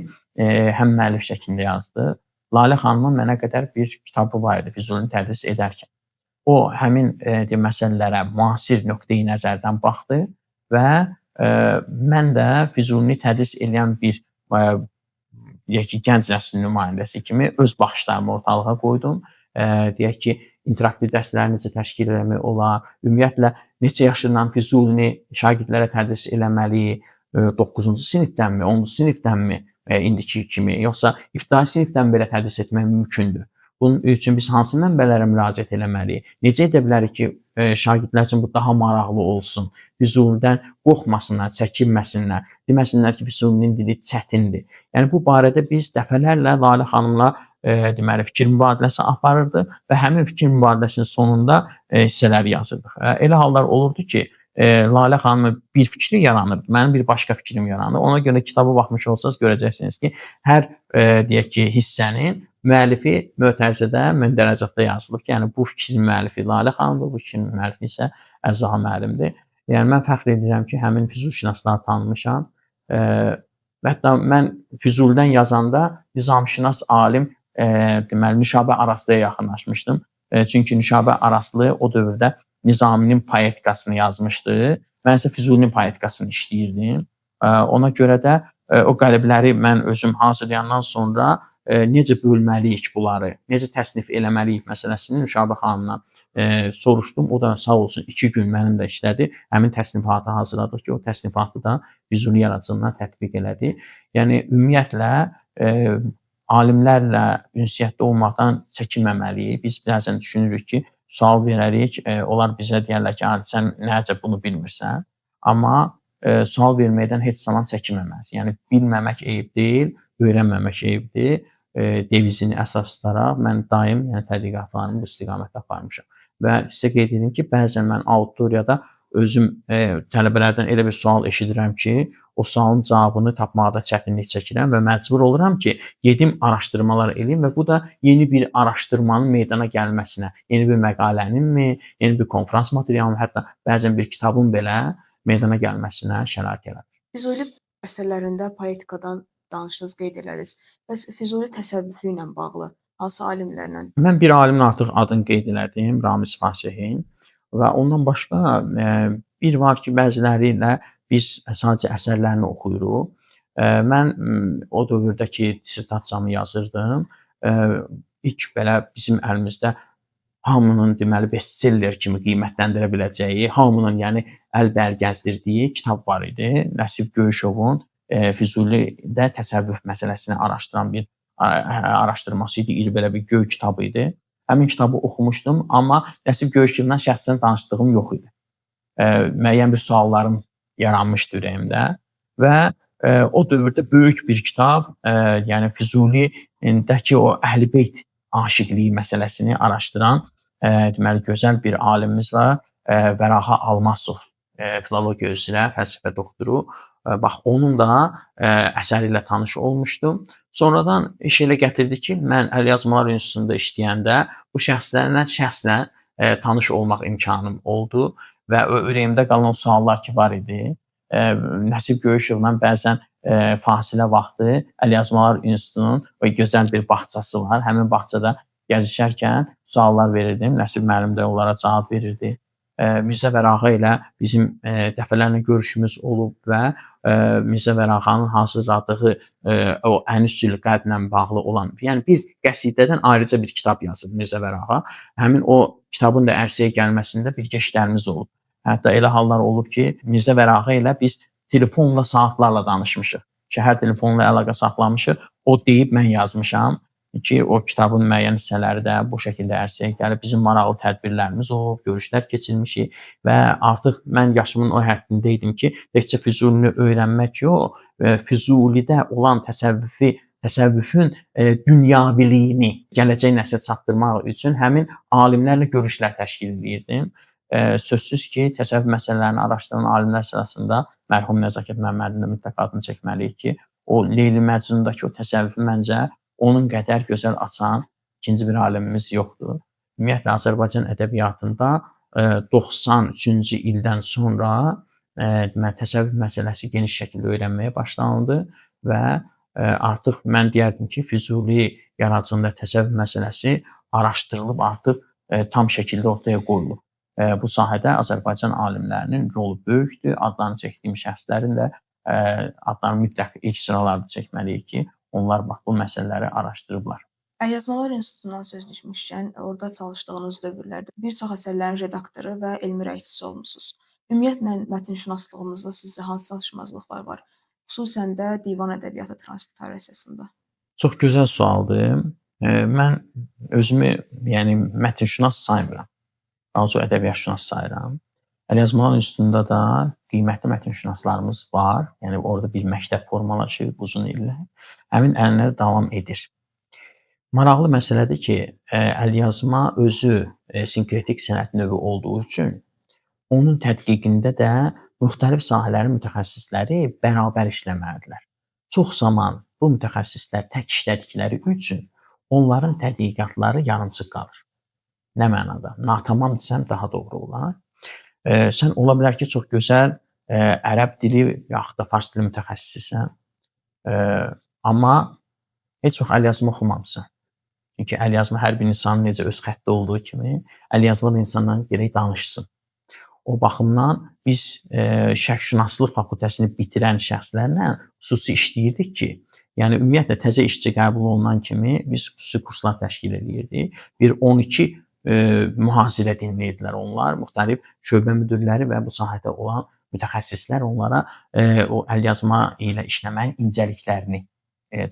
həm müəllif şəklində yazdıq. Lalə xanımın mənə qədər bir kitabı var idi Füzulini tədris edərkən. O həmin məsələlərə müasir nöqteyi nəzərdən baxdı və mən də Füzulini tədris edən bir deyək ki, gənc nəslin nümayəndəsi kimi öz baxışlarımı ortalığa qoydum. Deyək ki, interaktiv dərsləri necə təşkil etmək olar, ümumiyyətlə neçə yaşından Füzulini şagirdlərə tədris eləməli, 9-cu sinifdənmi, 10-cu sinifdənmi indiki kimi, yoxsa ibtidai sinifdən belə tədris etmək mümkündür? Bunun üçün biz hansı mənbələrə müraciət etməliyik? Necə edə bilərik ki, şagirdlər üçün bu daha maraqlı olsun? Füzulidən qorxmasınlar, çəkinməsinlər, deməsinlər ki, Füzulinin dili çətindir. Yəni bu barədə biz dəfələrlə Lalə xanımla deməli fikir mübadiləsi aparırdıq və həmin fikir mübadiləsinin sonunda hissələri yazırdıq. Elə hallar olurdu ki, Lalə xanımın bir fikri yaranırdı, mənim bir başqa fikrim yaranırdı. Ona görə kitaba baxmış olsanız görəcəksiniz ki, hər deyək ki, hissənin müəllifi mötərizədə, mündərəcatda yazılıb ki, yəni bu fikrin müəllifi Lalə xanımdır, bu fikrin müəllifi isə Əzza müəllimdir. Yəni mən fəxr edirəm ki, həmin füzulişünasları tanımışam. Hətta mən Füzulidən yazanda nizamşünas alim deməli Nüşabə Araslıya yaxınlaşmışdım. Çünki Nüşabə Araslı o dövrdə Nizaminin poetikasını yazmışdı. Mən isə Füzulinin poetikasını işləyirdim. Ona görə də o qəlibləri mən özüm hazırlayandan sonra necə bölməliyik bunları, necə təsnif eləməliyik məsələsini Nüşabə xanımdan soruşdum. O da sağ olsun 2 gün mənimlə işlədi. Həmin təsnifatı hazırladıq ki, o təsnifatı da Füzuli yaradıcılığına tətbiq elədi. Yəni ümumiyyətlə alimlərlə ünsiyyətdə olmaqdan çəkinməməliyik. Biz bəzən düşünürük ki, sual verərik, onlar bizə deyərlər ki, sən nəcə bunu bilmirsən? Amma sual verməkdən heç zaman çəkinməməlisən. Yəni bilməmək eyib deyil, öyrənməmək eyibdir. Devizini əsas tutaraq mən daim tədqiqatlarımı bu istiqamətdə aparmışam. Və sizə qeyd edim ki, bəzən mən auditoriyada özüm tələbələrdən elə bir sual eşidirəm ki, o sualın cavabını tapmaqda çətinlik çəkirəm və məcbur oluram ki, gedim araşdırmalar eləyim və bu da yeni bir araşdırmanın meydana gəlməsinə, yeni bir məqaləninmi, yeni bir konfrans materialının, hətta bəzən bir kitabın belə meydana gəlməsinə şərait yaradır. Füzuli əsərlərində poetikadan danışdınız, qeyd elədiniz. Bəs Füzuli təsəvvüfü ilə bağlı hansı alimlərlə? Mən bir alimin artıq adını qeyd elədim, Ramiz Fasihin. Və ondan başqa bir var ki, bəziləri ilə biz sadəcə əsərlərini oxuyuruq. Mən o dövrdəki dissertasiyamı yazırdım. İlk belə bizim əlimizdə hamının deməli bestseller kimi qiymətləndirə biləcəyi, hamının yəni əl-bəl gəzdirdiyi kitab var idi. Nəsib Göyüşovun Füzulidə təsəvvüf məsələsini araşdıran bir araşdırması idi. İri belə bir göy kitabı idi. Həmin kitabı oxumuşdum, amma Nəsib Göyüşovla şəxsən tanışdığım yox idi. Müəyyən bir suallarım yaranmışdı ürəyimdə və o dövrdə böyük bir kitab, yəni Füzulidəki o Əhl-i-Beyt aşiqliyi məsələsini araşdıran deməli gözəl bir alimimiz var, Vəraha Almasov, filologiya üzrə fəlsəfə doktoru. Bax, onun da əsəri ilə tanış olmuşdum. Sonradan iş elə gətirdi ki, mən Əlyazmalar İnstitutunda işləyəndə bu şəxslərlə şəxsən tanış olmaq imkanım oldu və ürəyimdə qalan suallar ki var idi. Nəsib Göyüşovla bəzən fasilə vaxtı Əlyazmalar İnstitutunun gözəl bir bağçası var. Həmin bağçada gəzişərkən suallar verirdim. Nəsib müəllim də onlara cavab verirdi. Mirzə Vərağa ilə bizim dəfələrlə görüşümüz olub və Mirzə Vərağanın hazırladığı o Ənis Zülqədlə bağlı olan, yəni bir qəsidədən ayrıca bir kitab yazıb Mirzə Vərağa. Həmin o kitabın da ərsəyə gəlməsində birgə işlərimiz olub. Hətta elə hallar olub ki, Mirzə Vərağa ilə biz telefonla saatlarla danışmışıq. Şəhər telefonla əlaqə saxlamışıq. O deyib mən yazmışam ki, o kitabın müəyyən hissələri də bu şəkildə ərsəyə gəlib. Bizim maraqlı tədbirlərimiz olub, görüşlər keçirmişik və artıq mən yaşımın o həddində idim ki, təkcə Füzulini öyrənmək yox, Füzulidə olan təsəvvüfün dünyəviliyini gələcək nəslə çatdırmaq üçün həmin alimlərlə görüşlər təşkil edirdim. Sözsüz ki, təsəvvüf məsələlərini araşdıran alimlər sırasında mərhum Nəzakət Məmmədin də mütləq adını çəkməliyik ki, o Leyli Məcnundakı o təsəvvüfü məncə onun qədər gözəl açan ikinci bir alimimiz yoxdur. Ümumiyyətlə Azərbaycan ədəbiyyatında 93-cü ildən sonra deməli təsəvvüf məsələsi geniş şəkildə öyrənməyə başlanıldı və artıq mən deyərdim ki, Füzuli yaradıcılığında təsəvvüf məsələsi araşdırılıb artıq tam şəkildə ortaya qoyulub. Bu sahədə Azərbaycan alimlərinin rolu böyükdür. Adlarını çəkdiyim şəxslərin də adlarını mütləq ilk sıralarda çəkməliyik ki, onlar bax bu məsələləri araşdırıblar. Əlyazmalar İnstitutundan söz düşmüşkən, orada çalışdığınız dövrlərdə bir çox əsərlərin redaktoru və elmi rəisçisi olmusunuz. Ümumiyyətlə mətnşünaslığımızda sizcə hansı çatışmazlıqlar var? Xüsusən də divan ədəbiyyatı transliterasiyasında. Çox gözəl sualdır. Mən özümü, yəni mətnşünas saymıram. Daha çox ədəbiyyatşünas sayıram. Əlyazmalar İnstitutunda da qiymətli mətnşünaslarımız var. Yəni orada bir məktəb formalaşır uzun illər. Həmin ənənə davam edir. Maraqlı məsələdir ki, əlyazma özü sinkretik sənət növü olduğu üçün onun tədqiqində də müxtəlif sahələrin mütəxəssisləri bərabər işləməlidirlər. Çox zaman bu mütəxəssislər tək işlədikləri üçün onların tədqiqatları yarımçıq qalır. Nə mənada? Natamam desəm daha doğru olar. Sən ola bilər ki, çox gözəl ərəb dili yaxud da fars dili mütəxəssisisən, amma heç vaxt əlyazma oxumamısan. Çünki əlyazma hər bir insanın necə öz xətti olduğu kimi, əlyazma da insandan gərək danışsın. O baxımdan biz şərqşünaslıq fakültəsini bitirən şəxslərlə xüsusi işləyirdik ki, yəni ümumiyyətlə təzə işçi qəbul olunan kimi biz xüsusi kurslar təşkil edirdik. Bir 12 mühazirə dinləyirdilər onlar, müxtəlif şöbə müdirləri və bu sahədə olan mütəxəssislər onlara o əlyazma ilə işləməyin incəliklərini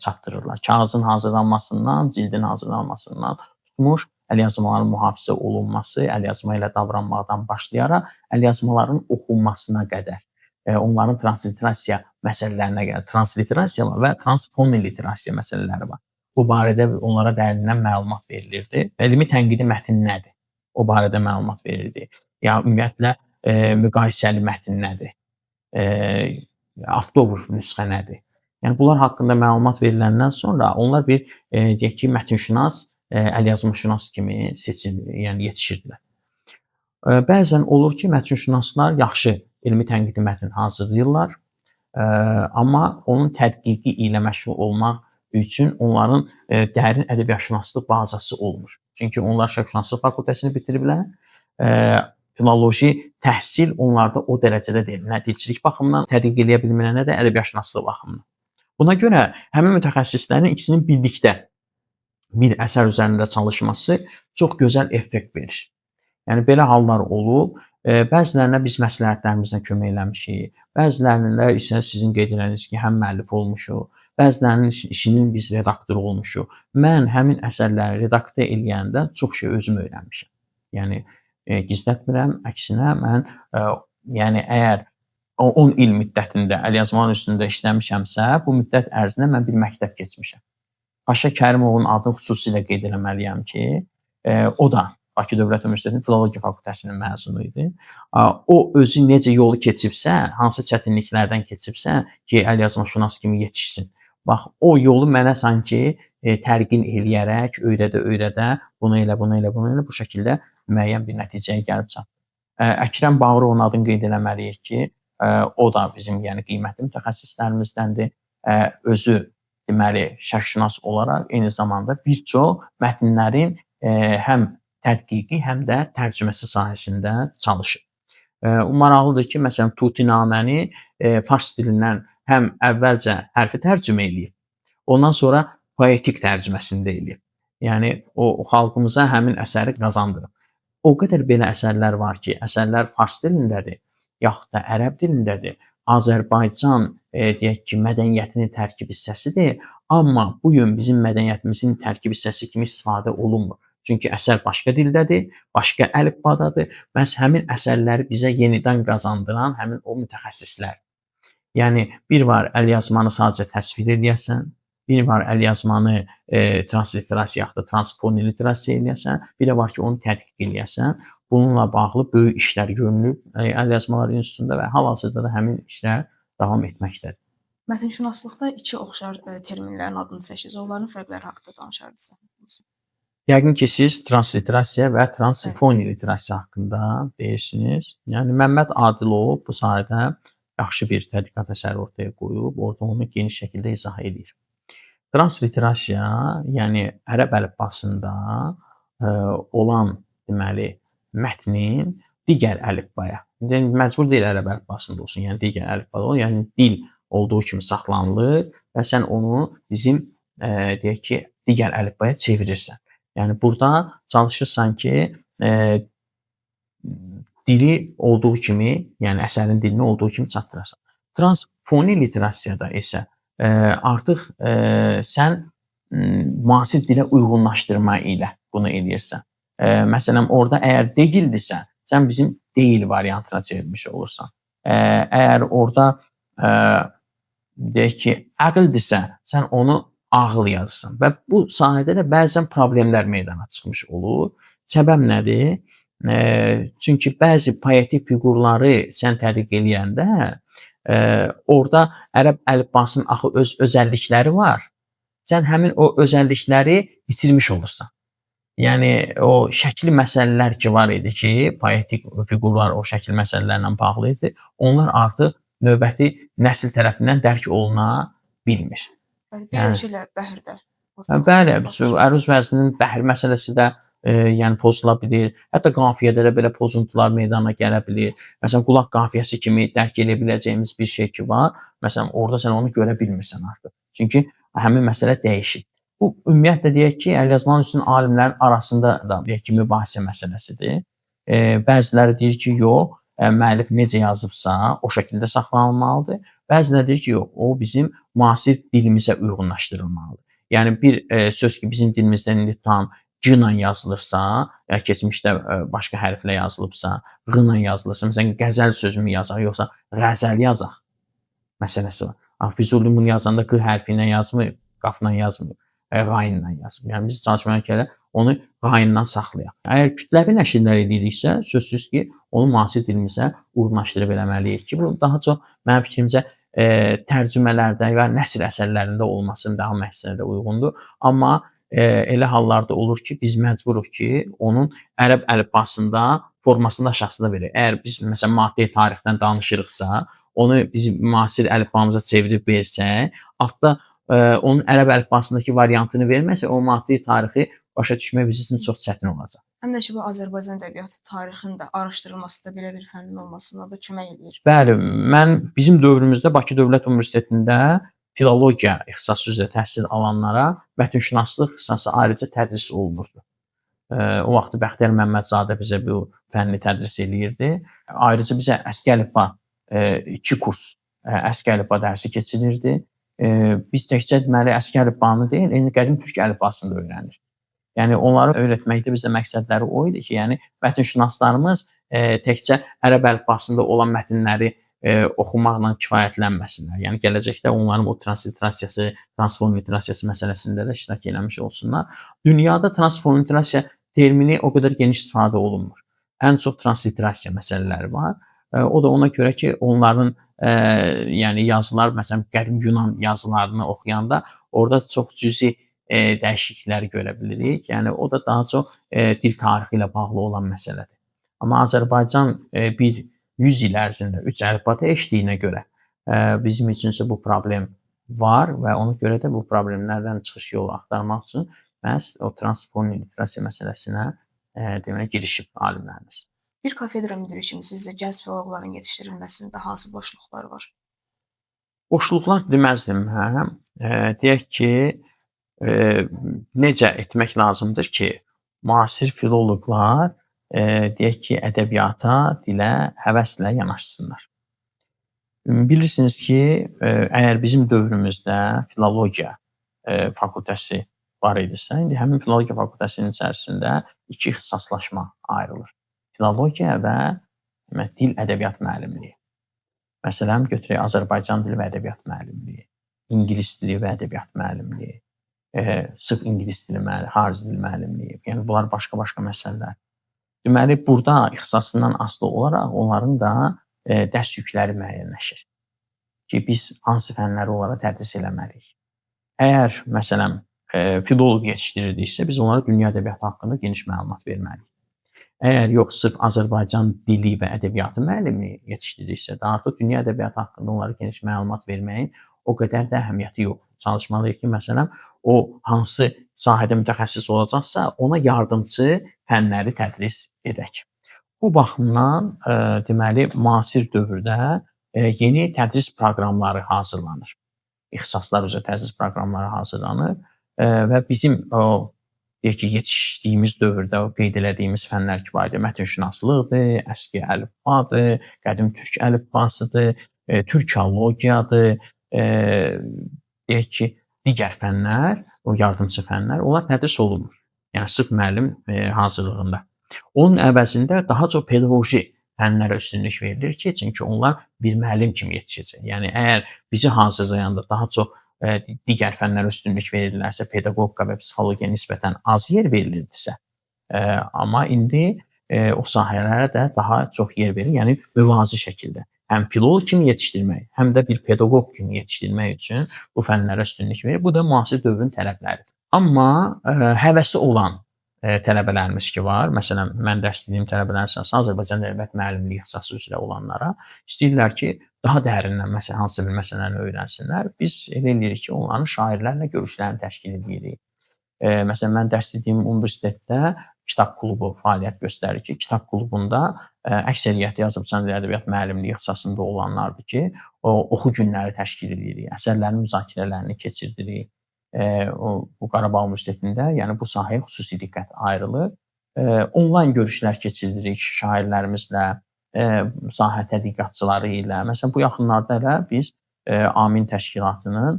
çatdırırlar. Kağızın hazırlanmasından, cildin hazırlanmasından tutmuş, əlyazmaların mühafizə olunması, əlyazma ilə davranmaqdan başlayaraq əlyazmaların oxunmasına qədər, onların transliterasiya məsələlərinə qədər, transliterasiya və transfoniliterasiya məsələləri var. Bu barədə onlara dərindən məlumat verilirdi. Elmi tənqidi mətn nədir? O barədə məlumat verilirdi. Ya ümumiyyətlə müqayisəli mətn nədir? Avtobus nüsxə nədir? Yəni bunlar haqqında məlumat veriləndən sonra onlar bir deyək ki, mətnşünas, əlyazmaşünas kimi yəni yetişirdilər. Bəzən olur ki, mətnşünaslar yaxşı elmi tənqidi mətn hazırlayırlar, amma onun tədqiqi ilə məşğul olmaq üçün onların dərin ədəbiyyatşünaslıq bazası olmur. Çünki onlar şərqşünaslıq fakültəsini bitiriblər. Filoloji təhsil onlarda o dərəcədə deyil. Nə dilçilik baxımından tədqiq edə bilməyənə, nə də ədəbiyyatşünaslıq baxımından. Buna görə həmin mütəxəssislərin ikisinin birlikdə bir əsər üzərində çalışması çox gözəl effekt verir. Yəni belə hallar olub. Bəzilərinə biz məsləhətlərimizlə kömək eləmişik. Bəzilərində isə sizin qeyd etdiyiniz ki, həm müəllif olmuşuq. Bəzilərinin işinin biz redaktoru olmuşuq. Mən həmin əsərləri redaktə eləyəndə çox şey özüm öyrənmişəm. Yəni gizlətmirəm, əksinə mən yəni əgər 10 il müddətində əlyazmanın üstündə işləmişəmsə, bu müddət ərzində mən bir məktəb keçmişəm. Paşa Kərimovun adını xüsusilə qeyd etməliyəm ki, o da Bakı Dövlət Universitetinin Filologiya fakültəsinin məzunu idi. O özü necə yolu keçibsə, hansı çətinliklərdən keçibsə ki, əlyazmaşünas kimi yetişsin. Bax, o yolu mənə sanki tərqin eləyərək, öyrədə, bunu elə bu şəkildə müəyyən bir nəticəyə gəlib çatdı. Əkrəm Bağırovun adını qeyd etməliyik ki, o da bizim yəni qiymətli mütəxəssislərimizdəndir. Özü deməli şərqşünas olaraq eyni zamanda bir çox mətnlərin həm tədqiqi, həm də tərcüməsi sahəsində çalışıb. Maraqlıdır ki, məsələn, Tutinaməni fars dilindən həm əvvəlcə hərfi tərcümə eləyib, ondan sonra poetik tərcüməsində eləyib. Yəni o xalqımıza həmin əsəri qazandırıb. O qədər belə əsərlər var ki, əsərlər fars dilindədir, yaxud da ərəb dilindədir. Azərbaycan deyək ki, mədəniyyətinin tərkib hissəsidir, amma bu gün bizim mədəniyyətimizin tərkib hissəsi kimi istifadə olunmur. Çünki əsər başqa dildədir, başqa əlifbadadır. Məhz həmin əsərləri bizə yenidən qazandıran həmin o mütəxəssislər. Yəni bir var əlyazmanı sadəcə təsvir eləyəsən, bir var əlyazmanı transliterasiya yaxud da transfoniliterasiya eləyəsən, bir də var ki, onu tədqiq eləyəsən. Bununla bağlı böyük işlər görülüb Əlyazmalar İnstitutunda və hal-hazırda da həmin işlər davam etməkdədir. Mətnşünaslıqda iki oxşar terminlərin adını çəkirsiniz. Onların fərqləri haqqında danışardınız. Yəqin ki, siz transliterasiya və transfoniliterasiya haqqında deyirsiniz. Yəni Məmməd Adilov bu sahədə yaxşı bir tədqiqat əsəri ortaya qoyub, orada onu geniş şəkildə izah edir. Transliterasiya, yəni ərəb əlifbasında olan deməli mətnin digər əlifbaya, yəni məcbur deyil ərəb əlifbasında olsun, yəni digər əlifbada olur, yəni dil olduğu kimi saxlanılır və sən onu bizim deyək ki, digər əlifbaya çevirirsən. Yəni burada çalışırsan ki, dili olduğu kimi, yəni əsərin dilini olduğu kimi çatdırasan. Transfoniliterasiyada isə artıq sən müasir dilə uyğunlaşdırma ilə bunu eləyirsən. Məsələn, orada əgər deyildirsə, sən bizim deyil variantına çevirmiş olursan. Əgər orada deyək ki, əqldirsə, sən onu ağıl yazırsan və bu sahədə də bəzən problemlər meydana çıxmış olur. Səbəb nədir? Çünki bəzi poetik fiqurları sən tədqiq eləyəndə orada ərəb əlifbasının axı öz özəllikləri var. Sən həmin o özəllikləri itirmiş olursan. Yəni o şəkli məsələlər ki var idi ki, poetik fiqurlar o şəkil məsələlərlə bağlı idi. Onlar artıq növbəti nəsil tərəfindən dərk oluna bilmir. Beləliklə bəhirdə. Bəli, əruz vəzninin bəhir məsələsi də yəni pozula bilir. Hətta qafiyədə də belə pozuntular meydana gələ bilir. Məsələn, qulaq qafiyəsi kimi dərk edə biləcəyimiz bir şey ki var. Məsələn, orada sən onu görə bilmirsən artıq. Çünki həmin məsələ dəyişib. Bu ümumiyyətlə deyək ki, əlyazmanın üstün alimlərin arasında da deyək ki, mübahisə məsələsidir. Bəziləri deyir ki, yox, müəllif necə yazıbsa, o şəkildə saxlanılmalıdır. Bəziləri deyir ki, yox, o bizim müasir dilimizə uyğunlaşdırılmalıdır. Yəni bir söz ki, bizim dilimizdə indi tam g ilə yazılırsa, ya keçmişdə başqa hərflə yazılıbsa, ğ ilə yazılırsa, məsələn, qəzəl sözümü yazaq, yoxsa qəzəl yazaq məsələsi var. Füzuli bunu yazanda q hərfi ilə yazmır, qaf ilə yazmır. Qayınla yazıb. Yəni biz çalışmalıyıq ki, onu qayından saxlayaq. Əgər kütləvi nəşrlər ediriksə, sözsüz ki, onu müasir dilimizə uyğunlaşdırıb eləməliyik ki, bu daha çox mənim fikrimcə tərcümələrdə və nəsr əsərlərində olması daha məqsədə uyğundur. Amma elə hallarda olur ki, biz məcburuq ki, onun ərəb əlifbasında formasında şəxsdə verək. Əgər biz məsələn maddi tarixdən danışırıqsa, onu bizim müasir əlifbamıza çevirib versək, altda onun ərəb əlifbasındakı variantını verməsə, o maddi tarixi başa düşmək bizim üçün çox çətin olacaq. Həm də ki, bu Azərbaycan ədəbiyyatı tarixinin də araşdırılmasında belə bir fənnin olmasına da kömək edir. Bəli, bizim dövrümüzdə Bakı Dövlət Universitetində filologiya ixtisası üzrə təhsil alanlara mətnşünaslıq ixtisası ayrıca tədris olunurdu. O vaxt Bəxtiyar Məmmədzadə bizə bu fənni tədris eləyirdi. Ayrıca bizə əski əlifba 2 kurs əski əlifba dərsi keçirilirdi. Biz təkcə deməli əski əlifbanı deyil, eyni qədim türk əlifbasını da öyrənir. Yəni onları öyrətməkdə bizdə məqsədləri o idi ki, yəni mətnşünaslarımız təkcə ərəb əlifbasında olan mətnləri oxumaqla kifayətlənməsinlər. Yəni gələcəkdə onların o transliterasiyası, transfoniliterasiyası məsələsində də iştirak eləmiş olsunlar. Dünyada transfoniliterasiya termini o qədər geniş istifadə olunmur. Ən çox transliterasiya məsələləri var. O da ona görə ki, onların yəni yazılar, məsələn, qədim Yunan yazılarını oxuyanda orada çox cüzi dəyişiklikləri görə bilirik. Yəni o da daha çox dil tarixi ilə bağlı olan məsələdir. Amma Azərbaycan bir 100 il ərzində 3 əlifba dəyişdiyinə görə bizim üçün isə bu problem var və ona görə də bu problemlərdən çıxış yolu axtarmaq üçün məhz o transfoniliterasiya məsələsinə demək girişib alimlərimiz. Bir kafedra müdiri kimi sizcə gənc filoloqların yetişdirilməsində hansı boşluqlar var? Boşluqlar deməzdim, hə. Deyək ki, necə etmək lazımdır ki, müasir filoloqlar, deyək ki, ədəbiyyata, dilə həvəslə yanaşsınlar. Bilirsiniz ki, əgər bizim dövrümüzdə filologiya fakültəsi var idisə, indi həmin filologiya fakültəsinin içərisində 2 ixtisaslaşma ayrılır. Filologiya və dil ədəbiyyat müəllimliyi. Məsələn, götürək Azərbaycan dili və ədəbiyyat müəllimliyi, ingilis dili və ədəbiyyat müəllimliyi, sırf ingilis dili xarici dil müəllimliyi. Yəni bunlar başqa-başqa məsələlər. Deməli, burada ixtisasından asılı olaraq onların da dərs yükləri müəyyənləşir ki, biz hansı fənləri onlara tədris eləməliyik. Əgər məsələn filoloq yetişdirirdiksə, biz onlara dünya ədəbiyyatı haqqında geniş məlumat verməliyik. Əgər yox, sırf Azərbaycan dili və ədəbiyyatı müəllimi yetişdiririksə, artıq dünya ədəbiyyatı haqqında onlara geniş məlumat verməyin o qədər də əhəmiyyəti yox. Çalışmalıyıq ki, məsələn, o hansı sahədə mütəxəssis olacaqsa, ona yardımçı fənləri tədris edək. Bu baxımdan deməli müasir dövrdə yeni tədris proqramları hazırlanır. İxtisaslar üzrə tədris proqramları hazırlanır və bizim deyək ki, yetişdiyimiz dövrdə o qeyd elədiyimiz fənlər kifayət mətnşünaslıqdır, əski əlifbadır, qədim türk əlifbasıdır, türkologiyadır, deyək ki, digər fənlər, o yardımçı fənlər, onlar tədris olunmur. Yəni sırf müəllim hazırlığında. Onun əvəzində daha çox pedaqoji fənlərə üstünlük verilir ki, çünki onlar bir müəllim kimi yetişəcək. Yəni əgər bizi hazırlayanda daha çox digər fənlərə üstünlük verirlərsə, pedaqogika və psixologiyaya nisbətən az yer verilirdisə, amma indi o sahələrə də daha çox yer verilir, yəni müvazi şəkildə. Həm filoloq kimi yetişdirmək, həm də bir pedaqoq kimi yetişdirmək üçün bu fənlərə üstünlük verir. Bu da müasir dövrün tələbləridir. Amma həvəsi olan tələbələrimiz ki var, məsələn, mən dəstəklədiyim tələbələrin sırasında Azərbaycan ədəbiyyat müəllimliyi ixtisası üzrə olanlara istəyirlər ki, daha dərindən hansısa bir məsələni öyrənsinlər. Biz elə eləyirik ki, onların şairlərlə görüşlərini təşkil edirik. Məsələn, mən dəstəklədiyim universitetdə kitab klubu fəaliyyət göstərir ki, kitab klubunda əksəriyyəti Azərbaycan dili ədəbiyyat müəllimliyi ixtisasında olanlardır ki, oxu günləri təşkil edirik, əsərlərin müzakirələrini keçirdirik. Bu Qarabağ Universitetində, yəni bu sahəyə xüsusi diqqət ayrılır. Onlayn görüşlər keçiririk şairlərimizlə, sahə tədqiqatçıları ilə. Məsələn, bu yaxınlarda elə biz Amin təşkilatının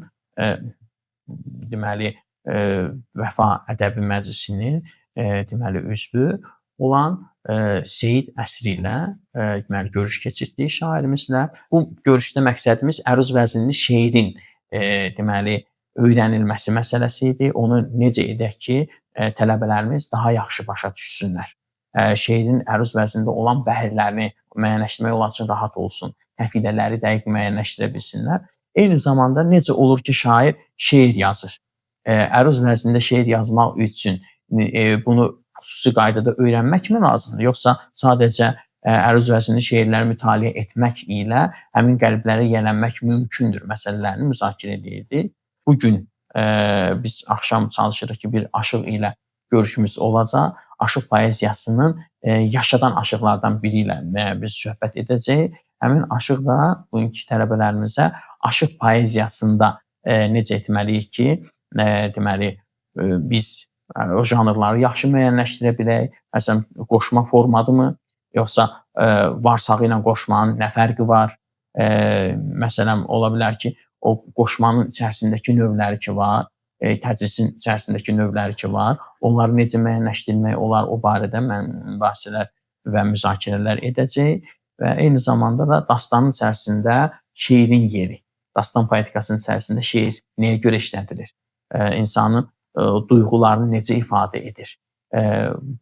deməli Vəfa Ədəbi Məclisinin deməli üzvü olan Seyid Əsri ilə deməli görüş keçirdik şairimizlə. Bu görüşdə məqsədimiz əruz vəznli şeirin deməli öyrənilməsi məsələsi idi. Onu necə edək ki, tələbələrimiz daha yaxşı başa düşsünlər. Şeirin əruz vəznində olan bəhirlərini müəyyənləşdirmək onlar üçün rahat olsun. Təfilələri dəqiq müəyyənləşdirə bilsinlər. Eyni zamanda necə olur ki, şair şeir yazır. Əruz vəznində şeir yazmaq üçün bunu xüsusi qaydada öyrənmək mi lazımdır? Yoxsa sadəcə əruz vəznində şeirləri mütaliə etmək ilə həmin qəlblərə yiyələnmək mümkündür məsələlərini müzakirə edirdik. Bugün biz axşam çalışırıq ki, bir aşıq ilə görüşümüz olacaq. Aşıq poeziyasının yaşadan aşıqlardan biri ilə biz söhbət edəcəyik. Həmin aşıq da bugünkü tələbələrimizə aşıq poeziyasında necə etməliyik ki, deməli biz o janrları yaxşı müəyyənləşdirə bilək. Məsələn, qoşma formadımı, yoxsa varsağı ilə qoşmanın nə fərqi var? Məsələn, ola bilər ki, o qoşmanın içərisindəki növləri ki var, tədrisin içərisindəki növləri ki var, onları necə müəyyənləşdirmək olar, o barədə mən mübahisələr və müzakirələr edəcəyik və eyni zamanda da dastanın içərisində şeirin yeri, dastan poetikasının içərisində şeir nəyə görə işlədilir, insanın duyğularını necə ifadə edir.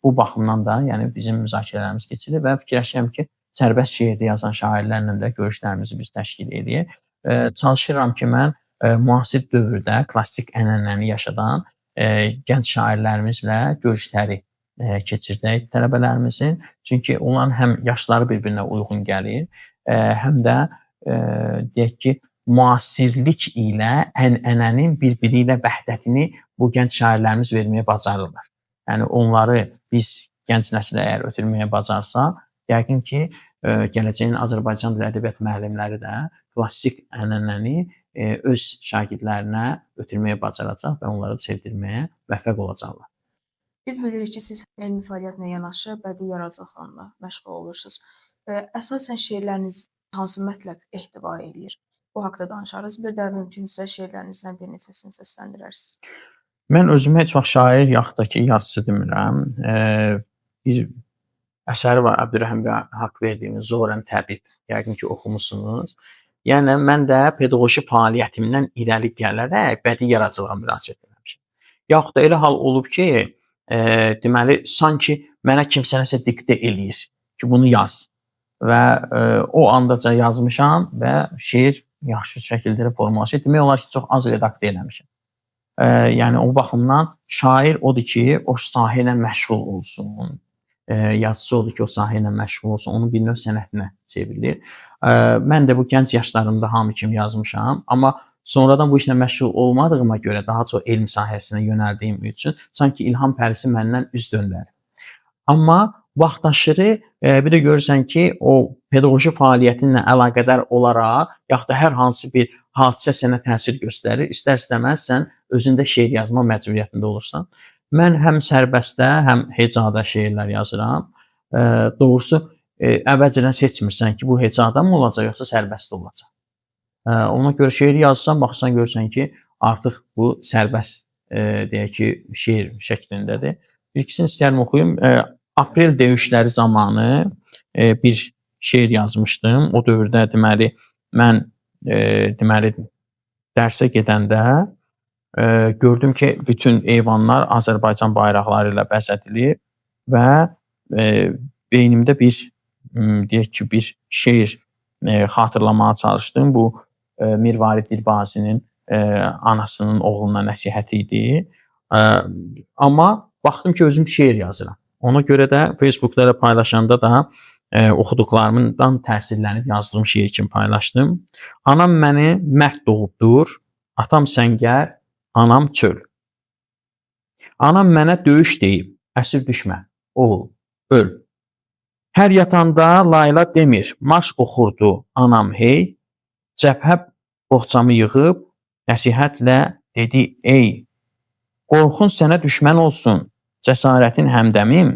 Bu baxımdan da yəni bizim müzakirələrimiz keçirir və fikirləşirəm ki, sərbəst şeirdə yazan şairlərlə də görüşlərimizi biz təşkil edirik. Çalışıram ki, mən müasir dövrdə klassik ənənəni yaşadan gənc şairlərimizlə görüşləri keçirdək tələbələrimizin. Çünki onların həm yaşları bir-birinə uyğun gəlir, həm də deyək ki, müasirlik ilə ənənənin bir-biri ilə vəhdətini bu gənc şairlərimiz verməyə bacarırlar. Yəni onları biz gənc nəslə əgər ötürməyə bacarsa, yəqin ki, gələcəyin Azərbaycan dili ədəbiyyat müəllimləri də klassik ənənəni öz şagirdlərinə ötürməyə bacaracaq və onları sevdirməyə müvəffəq olacaqlar. Biz bilirik ki, siz elmi fəaliyyətlə yanaşı bədii yaradıcılıqla məşğul olursunuz. Əsasən şeirləriniz hansı mətləb ehtiva eləyir? Bu haqda danışarız. Bir də mümkünsə şeirlərinizdən bir neçəsini səsləndirərsiniz. Mən özümü heç vaxt şair yaxud da ki, yazıçı demirəm. Bir əsəri var Əbdürrəhim bəy Haqverdiyenin Zorən Təbib. Yəqin ki, oxumusunuz. Yəni mən də pedaqoji fəaliyyətimdən irəli gələrək bədii yaradıcılığa müraciət etmişəm. Yaxud da elə hal olub ki, deməli sanki mənə kimsə nəsə diktə eləyir ki, bunu yaz və o andaca yazmışam və şeir yaxşı şəkildə formalaşır. Demək olar ki, çox az redaktə eləmişəm. Yəni o baxımdan şair odur ki, o sahə ilə məşğul olsun. Yazıcı odur ki, o sahə ilə məşğul olsun, onun bir növ sənətinə çevrilir. Mən də bu gənc yaşlarımda hamı kimi yazmışam, amma sonradan bu işlə məşğul olmadığıma görə daha çox elm sahəsinə yönəldiyim üçün sanki ilham pərisi məndən üz döndərir. Amma vaxtaşırı bir də görürsən ki, o pedaqoji fəaliyyətinlə əlaqədar olaraq yaxud da hər hansı bir hadisə sənə təsir göstərir. İstər-istəməz sən özündə şeir yazma məcburiyyətində olursan. Mən həm sərbəstdə, həm hecada şeirlər yazıram. Doğrusu əvvəlcədən seçmirsən ki, bu hecada mı olacaq, yoxsa sərbəstdə olacaq. Ona görə şeir yazsan, baxsan görürsən ki, artıq bu sərbəst deyək ki, şeir şəklindədir. Bir ikisini istəyərəm oxuyum. Aprel döyüşləri zamanı bir şeir yazmışdım. O dövrdə deməli mən dərsə gedəndə gördüm ki, bütün eyvanlar Azərbaycan bayraqları ilə bəzədilir və beynimdə bir deyək ki, bir şeir xatırlamağa çalışdım. Bu Mirvarid Dilbazinin anasının oğluna nəsihəti idi. Amma baxdım ki, özüm şeir yazıram. Ona görə də Facebookda da paylaşanda da oxuduqlarımdan təsirlənib yazdığım şeir kimi paylaşdım. Anam məni mərd doğubdur, atam səngər, anam çöl. Anam mənə döyüş deyib, əsir düşmə, oğul, öl. Hər yatanda layla demir, marş oxurdu anam hey, cəbhə boğçamı yığıb, nəsihətlə dedi ey, qorxun sənə düşmən olsun, cəsarətin həmdəmim,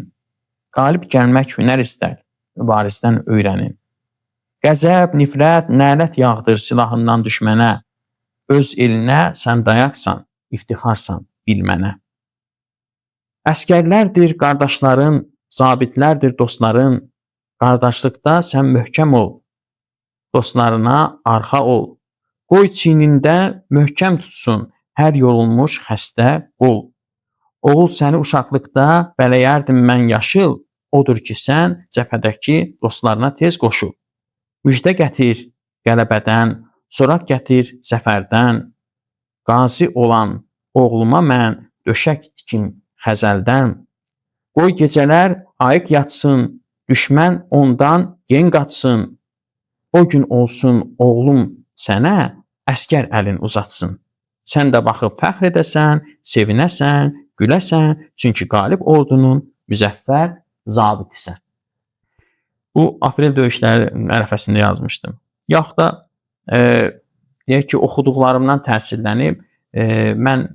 qalib gəlmək hünər istər, mübarizdən öyrənin. Qəzəb, nifrət, nələt yağdır silahından düşmənə, öz elinə sən dayaqsan, iftixarsan bilmənə. Əskərlərdir qardaşların, zabitlərdir dostların, qardaşlıqda sən möhkəm ol, dostlarına arxa ol. Qoy çiynində möhkəm tutsun hər yorulmuş xəstə qol. Oğul səni uşaqlıqda bələyərdim mən yaşıl, odur ki sən cəbhədəki dostlarına tez qoşul. Müjdə gətir qələbədən, soraq gətir zəfərdən, qazi olan oğluma mən döşək tikim xəzəldən. Qoy gecələr ayıq yatsın, düşmən ondan gen qaçsın. O gün olsun oğlum sənə əskər əlin uzatsın. Sən də baxıb fəxr edəsən, sevinəsən, güləsən, çünki qalib ordunun müzəffər zabitisən. Bu aprel döyüşləri ərəfəsində yazmışdım. Yaxud da deyək ki, oxuduqlarımdan təsirlənib mən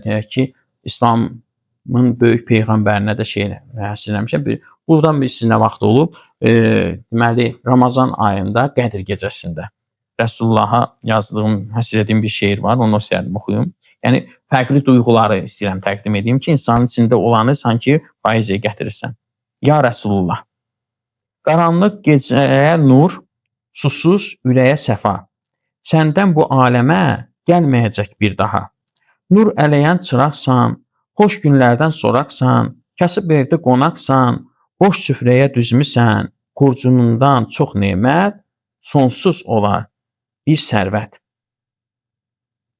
deyək ki, İslamın böyük peyğəmbərinə də şeir həsr eləmişəm. Buradan bir sizinə vaxt olub, deməli Ramazan ayında Qədr gecəsində Rəsulullaha yazdığım, həsr etdiyim bir şeir var, onu istəyirəm oxuyum. Yəni fərqli duyğuları istəyirəm təqdim edeyim ki, insanın içində olanı sanki poeziyaya gətirirsən. Ya Rəsulullah, qaranlıq gecəyə nur, susuz ürəyə səfa. Səndən bu aləmə gəlməyəcək bir daha. Nur ələyən çıraqsan, xoş günlərdən soraqsan, kasıb evdə qonaqsan, boş süfrəyə düzmüsən, qurcunundan çox nemət, sonsuz olar bir sərvət.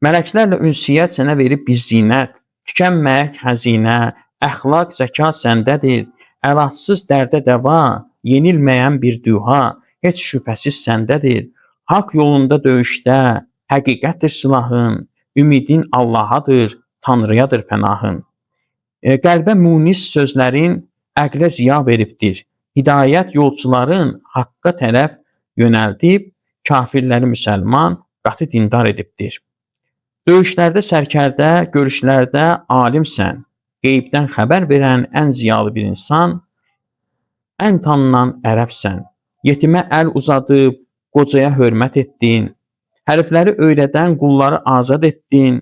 Mələklərlə ünsiyyət sənə verib bir zinət, tükənməyək xəzinə, əxlaq, zəka səndədir, əlacsız dərdə dəva, yenilməyən bir düha, heç şübhəsiz səndədir. Haqq yolunda döyüşdə, həqiqətdir silahın, ümidin Allahadır, Tanrıyadır pənahın. Qəlbə munis sözlərin, əqlə ziya veribdir. Hidayət yolçuların haqqa tərəf yönəldib, kafirləri müsəlman, qatı dindar edibdir. Döyüşlərdə sərkərdə, görüşlərdə alimsən, qeybdən xəbər verən ən ziyalı bir insan, ən tanınan ərəbsən. Yetimə əl uzadıb, qocaya hörmət etdin, hərfləri öyrədən qulları azad etdin,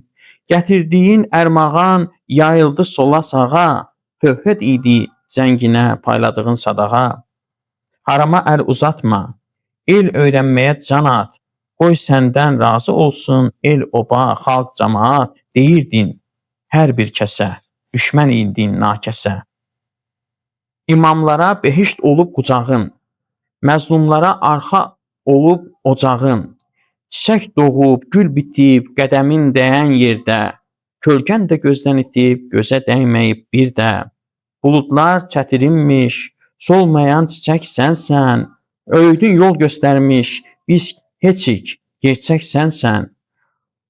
gətirdiyin ərmağan yayıldı sola sağa, tövhid idi zənginə payladığın sadağa. Harama əl uzatma, el öyrənməyə can at, qoy səndən razı olsun el oba, xalq cəmaat, deyirdin hər bir kəsə, düşmən idin nakəsə. İmamlara behişt olub qucağın, məzlumlara arxa olub ocağın, çiçək doğub, gül bitib, qədəmin dəyən yerdə, kölgən də gözdən itib, gözə dəyməyib bir də. Buludlar çətirinmiş, solmayan çiçək sənsən, öydün yol göstərmiş, biz heçik, gerçək sənsən.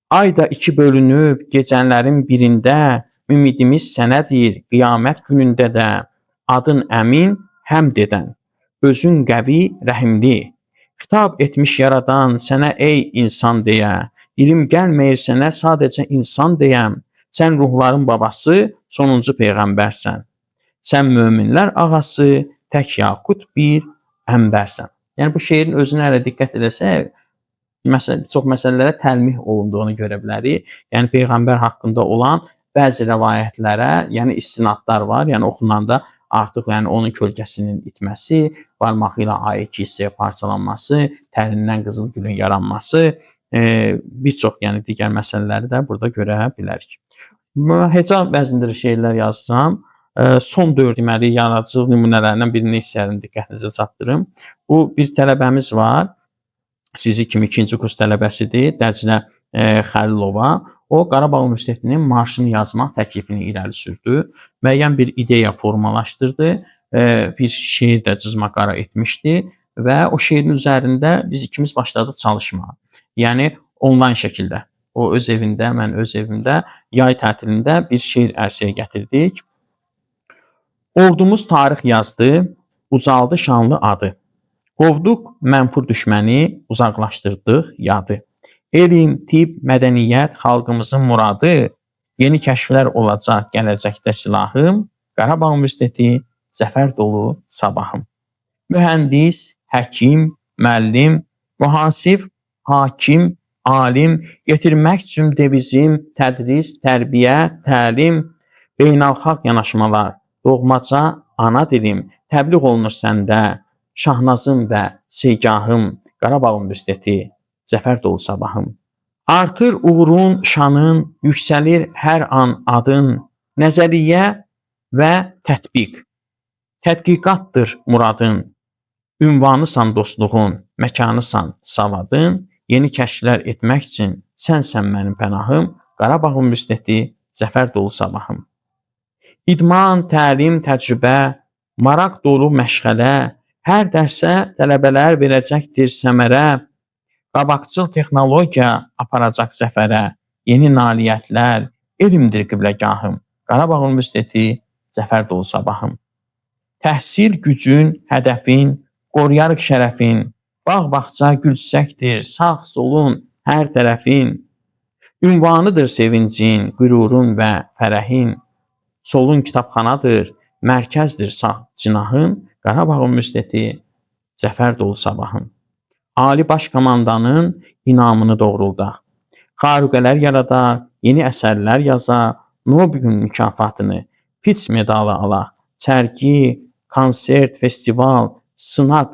Ay da iki bölünüb, gecələrin birində, ümidimiz sənədir, qiyamət günündə də. Adın əmin, həmd edən, özün qəvi, rəhimli. Xitab etmiş yaradan sənə ey insan deyə, dilim gəlməyir sənə sadəcə insan deyəm. Sən ruhların babası, sonuncu peyğəmbərsən. Sən möminlər ağası, tək yaqut bir əmbərsən. Yəni bu şeirin özünə hələ diqqət edəsək, çox məsələlərə təlmih olunduğunu görə bilərik. Yəni peyğəmbər haqqında olan bəzi rəvayətlərə, yəni istinadlar var. Yəni oxunanda artıq yəni onun kölgəsinin itməsi, barmağı ilə ayı iki hissəyə parçalanması, tərindən qızıl gülün yaranması, bir çox yəni digər məsələləri də burada görə bilərik. Hecab vəznində şeirlər yazsam, son dövr deməli yaradıcılıq nümunələrindən birini istəyirəm diqqətinizə çatdırım. Bu bir tələbəmiz var. Sizi kimi 2-ci kurs tələbəsidir. Dəclə Xəlilova. O Qarabağ Universitetinin marşını yazmaq təklifini irəli sürdü. Müəyyən bir ideya formalaşdırdı. Bir şeir də cızma-qara etmişdi və o şeirin üzərində biz ikimiz başladıq çalışmağa. Yəni onlayn şəkildə. O öz evində, mən öz evimdə yay tətilində bir şeir ərsəyə gətirdik. Ordumuz tarix yazdı, ucaldı şanlı adı. Qovduq mənfur düşməni, uzaqlaşdırdıq yadı. Elm, tibb, mədəniyyət xalqımızın muradı, yeni kəşflər olacaq gələcəkdə silahım, Qarabağ Universiteti zəfər dolu sabahım. Mühəndis, həkim, müəllim, mühasib, hakim, alim, getirmək üçün devizim, tədris, tərbiyə, təlim, beynəlxalq yanaşmalar, doğmaca ana dilim, təbliğ olunur səndə, şahnazım və seygahım, Qarabağ Universiteti zəfər dolu sabahım. Artır uğurun, şanın, yüksəlir hər an adın, nəzəriyyə və tətbiq. Tədqiqatdır muradın, ünvanısan dostluğun, məkanısan savadın, yeni kəşflər etmək üçün sənsən mənim pənahım, Qarabağ Universiteti zəfər dolu sabahım. İdman, təlim, təcrübə, maraq dolu məşğələ, hər dərsə tələbələr verəcəkdir səmərə, qabaqcıl texnologiya aparacaq zəfərə, yeni nailiyyətlər, elmdir qibləgahım, Qarabağ Universiteti zəfər dolu sabahım. Təhsil gücün, hədəfin, qoruyarıq şərəfin, bağ-bağça gül çiçəkdir, sağ solun hər tərəfin, ünvanıdır sevincin, qürurun və fərəhin, solun kitabxanadır, mərkəzdir sağ cinahın, Qarabağ Universiteti zəfər dolu sabahın. Ali Baş Komandanın inamını doğruldaq. Xarüqələr yaradaq, yeni əsərlər yazaq, Nobel mükafatını, Fitz medalı alaq, sərgi, konsert, festival, sınaq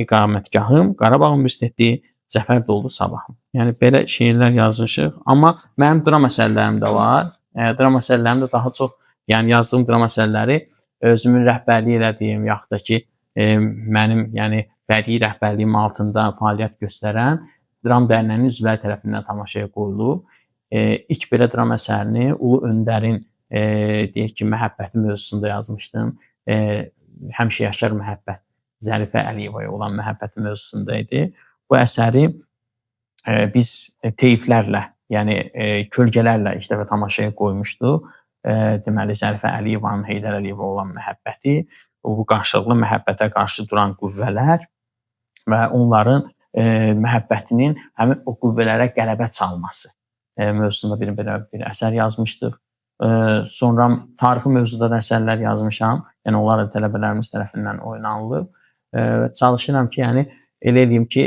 iqamətgahım, Qarabağ Universiteti zəfər dolu sabahım. Yəni belə şeirlər yazmışıq, amma mənim dram əsərlərim də var. Dram əsərlərim də daha çox, yəni yazdığım dram əsərləri özümün rəhbərliyi elədiyim, yaxud da ki, mənim yəni bədii rəhbərliyim altında fəaliyyət göstərən Dram Dərnəyinin üzvləri tərəfindən tamaşaya qoyulub. İlk belə dram əsərini Ulu Öndərin deyək ki, məhəbbəti mövzusunda yazmışdım. Həmişə yaşar məhəbbət, Zərifə Əliyevaya olan məhəbbəti mövzusunda idi. Bu əsəri biz teyflərlə, yəni kölgələrlə ilk dəfə tamaşaya qoymuşduq. deməli Zərifə Əliyevanın Heydər Əliyevə olan məhəbbəti, bu qarşılıqlı məhəbbətə qarşı duran qüvvələr və onların məhəbbətinin həmin o qüvvələrə qələbə çalması mövzusunda belə bir əsər yazmışdıq. Sonra tarixi mövzuda da əsərlər yazmışam. Yəni onlar da tələbələrimiz tərəfindən oynanılıb. Çalışıram ki, yəni elə eləyim ki,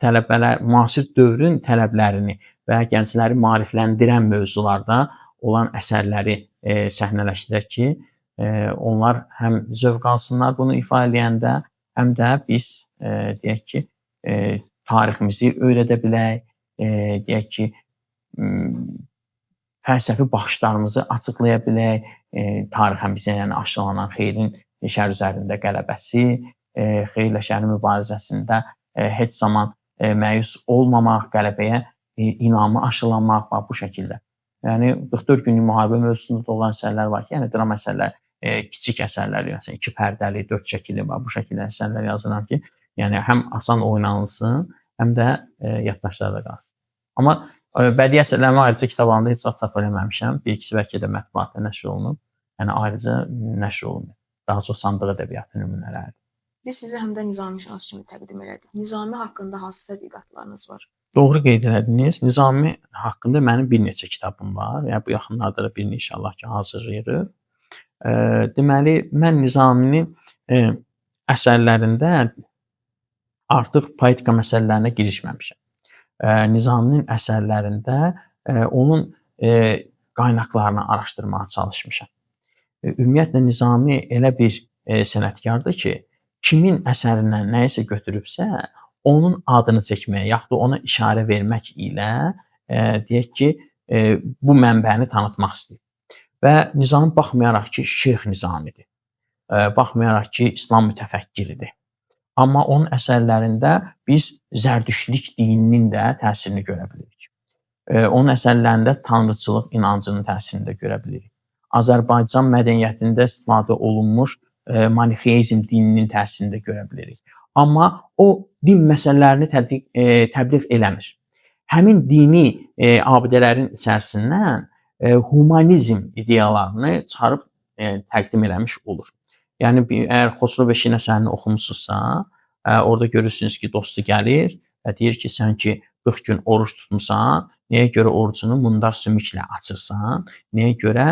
tələbələr müasir dövrün tələblərini və gəncləri maarifləndirən mövzularda olan əsərləri səhnələşdirək ki, onlar həm zövq alsınlar bunu ifa eləyəndə, həm də biz deyək ki, tariximizi öyrədə bilək, deyək ki, fəlsəfi baxışlarımızı açıqlaya bilək, tarixən bizə yəni aşılanan xeyrin şər üzərində qələbəsi, xeyirlə şərin mübarizəsində heç zaman məyus olmamaq, qələbəyə inamı aşılamaq və bu şəkildə. Yəni 44 günlük müharibə mövzusunda da olan əsərlər var ki, yəni dram əsərlər, kiçik əsərlər, yəni 2 pərdəli, 4 şəkilli və bu şəkildə əsərlər yazıram ki, yəni həm asan oynanılsın, həm də yaddaşlarda qalsın. Amma bədii əsərlərimi ayrıca kitablarımda heç vaxt çap eləməmişəm. Bir-ikisi bəlkə də mətbuatda nəşr olunub. Yəni ayrıca nəşr olunub. Daha çox sandıq ədəbiyyatı nümunələridir. Biz sizi həm də nizamşünas kimi təqdim elədik. Nizami haqqında hansı tədqiqatlarınız var? Doğru qeyd elədiniz. Nizami haqqında mənim bir neçə kitabım var. Yəni bu yaxınlarda da birini inşallah ki hazırlayırıq. Deməli, mən Nizamini əsərlərində artıq poetika məsələlərinə girişməmişəm. Nizaminin əsərlərində onun qaynaqlarını araşdırmağa çalışmışam. Ümumiyyətlə Nizami elə bir sənətkardır ki, kimin əsərindən nəyisə götürübsə, onun adını çəkməyə, yaxud da ona işarə vermək ilə deyək ki, bu mənbəni tanıtmaq istəyir. Və Nizami baxmayaraq ki, Şeyx Nizamidir, baxmayaraq ki, İslam mütəfəkkiridir. Amma onun əsərlərində biz Zərdüştlik dininin də təsirini görə bilirik. Onun əsərlərində tanrıçılıq inancının təsirini də görə bilirik. Azərbaycan mədəniyyətində istifadə olunmuş Manixeizm dininin təsirini də görə bilirik. Amma o din məsələlərini təbliğ eləmir. Həmin dini abidələrin içərisindən humanizm ideyalarını çıxarıb təqdim eləmiş olur. Yəni əgər Xosrov Beşiğin əsərini oxumusunuzsa, orada görürsünüz ki, dostu gəlir və deyir ki, sən ki 40 gün oruç tutmusan, nəyə görə orucunu mundar sümüklə açırsan, nəyə görə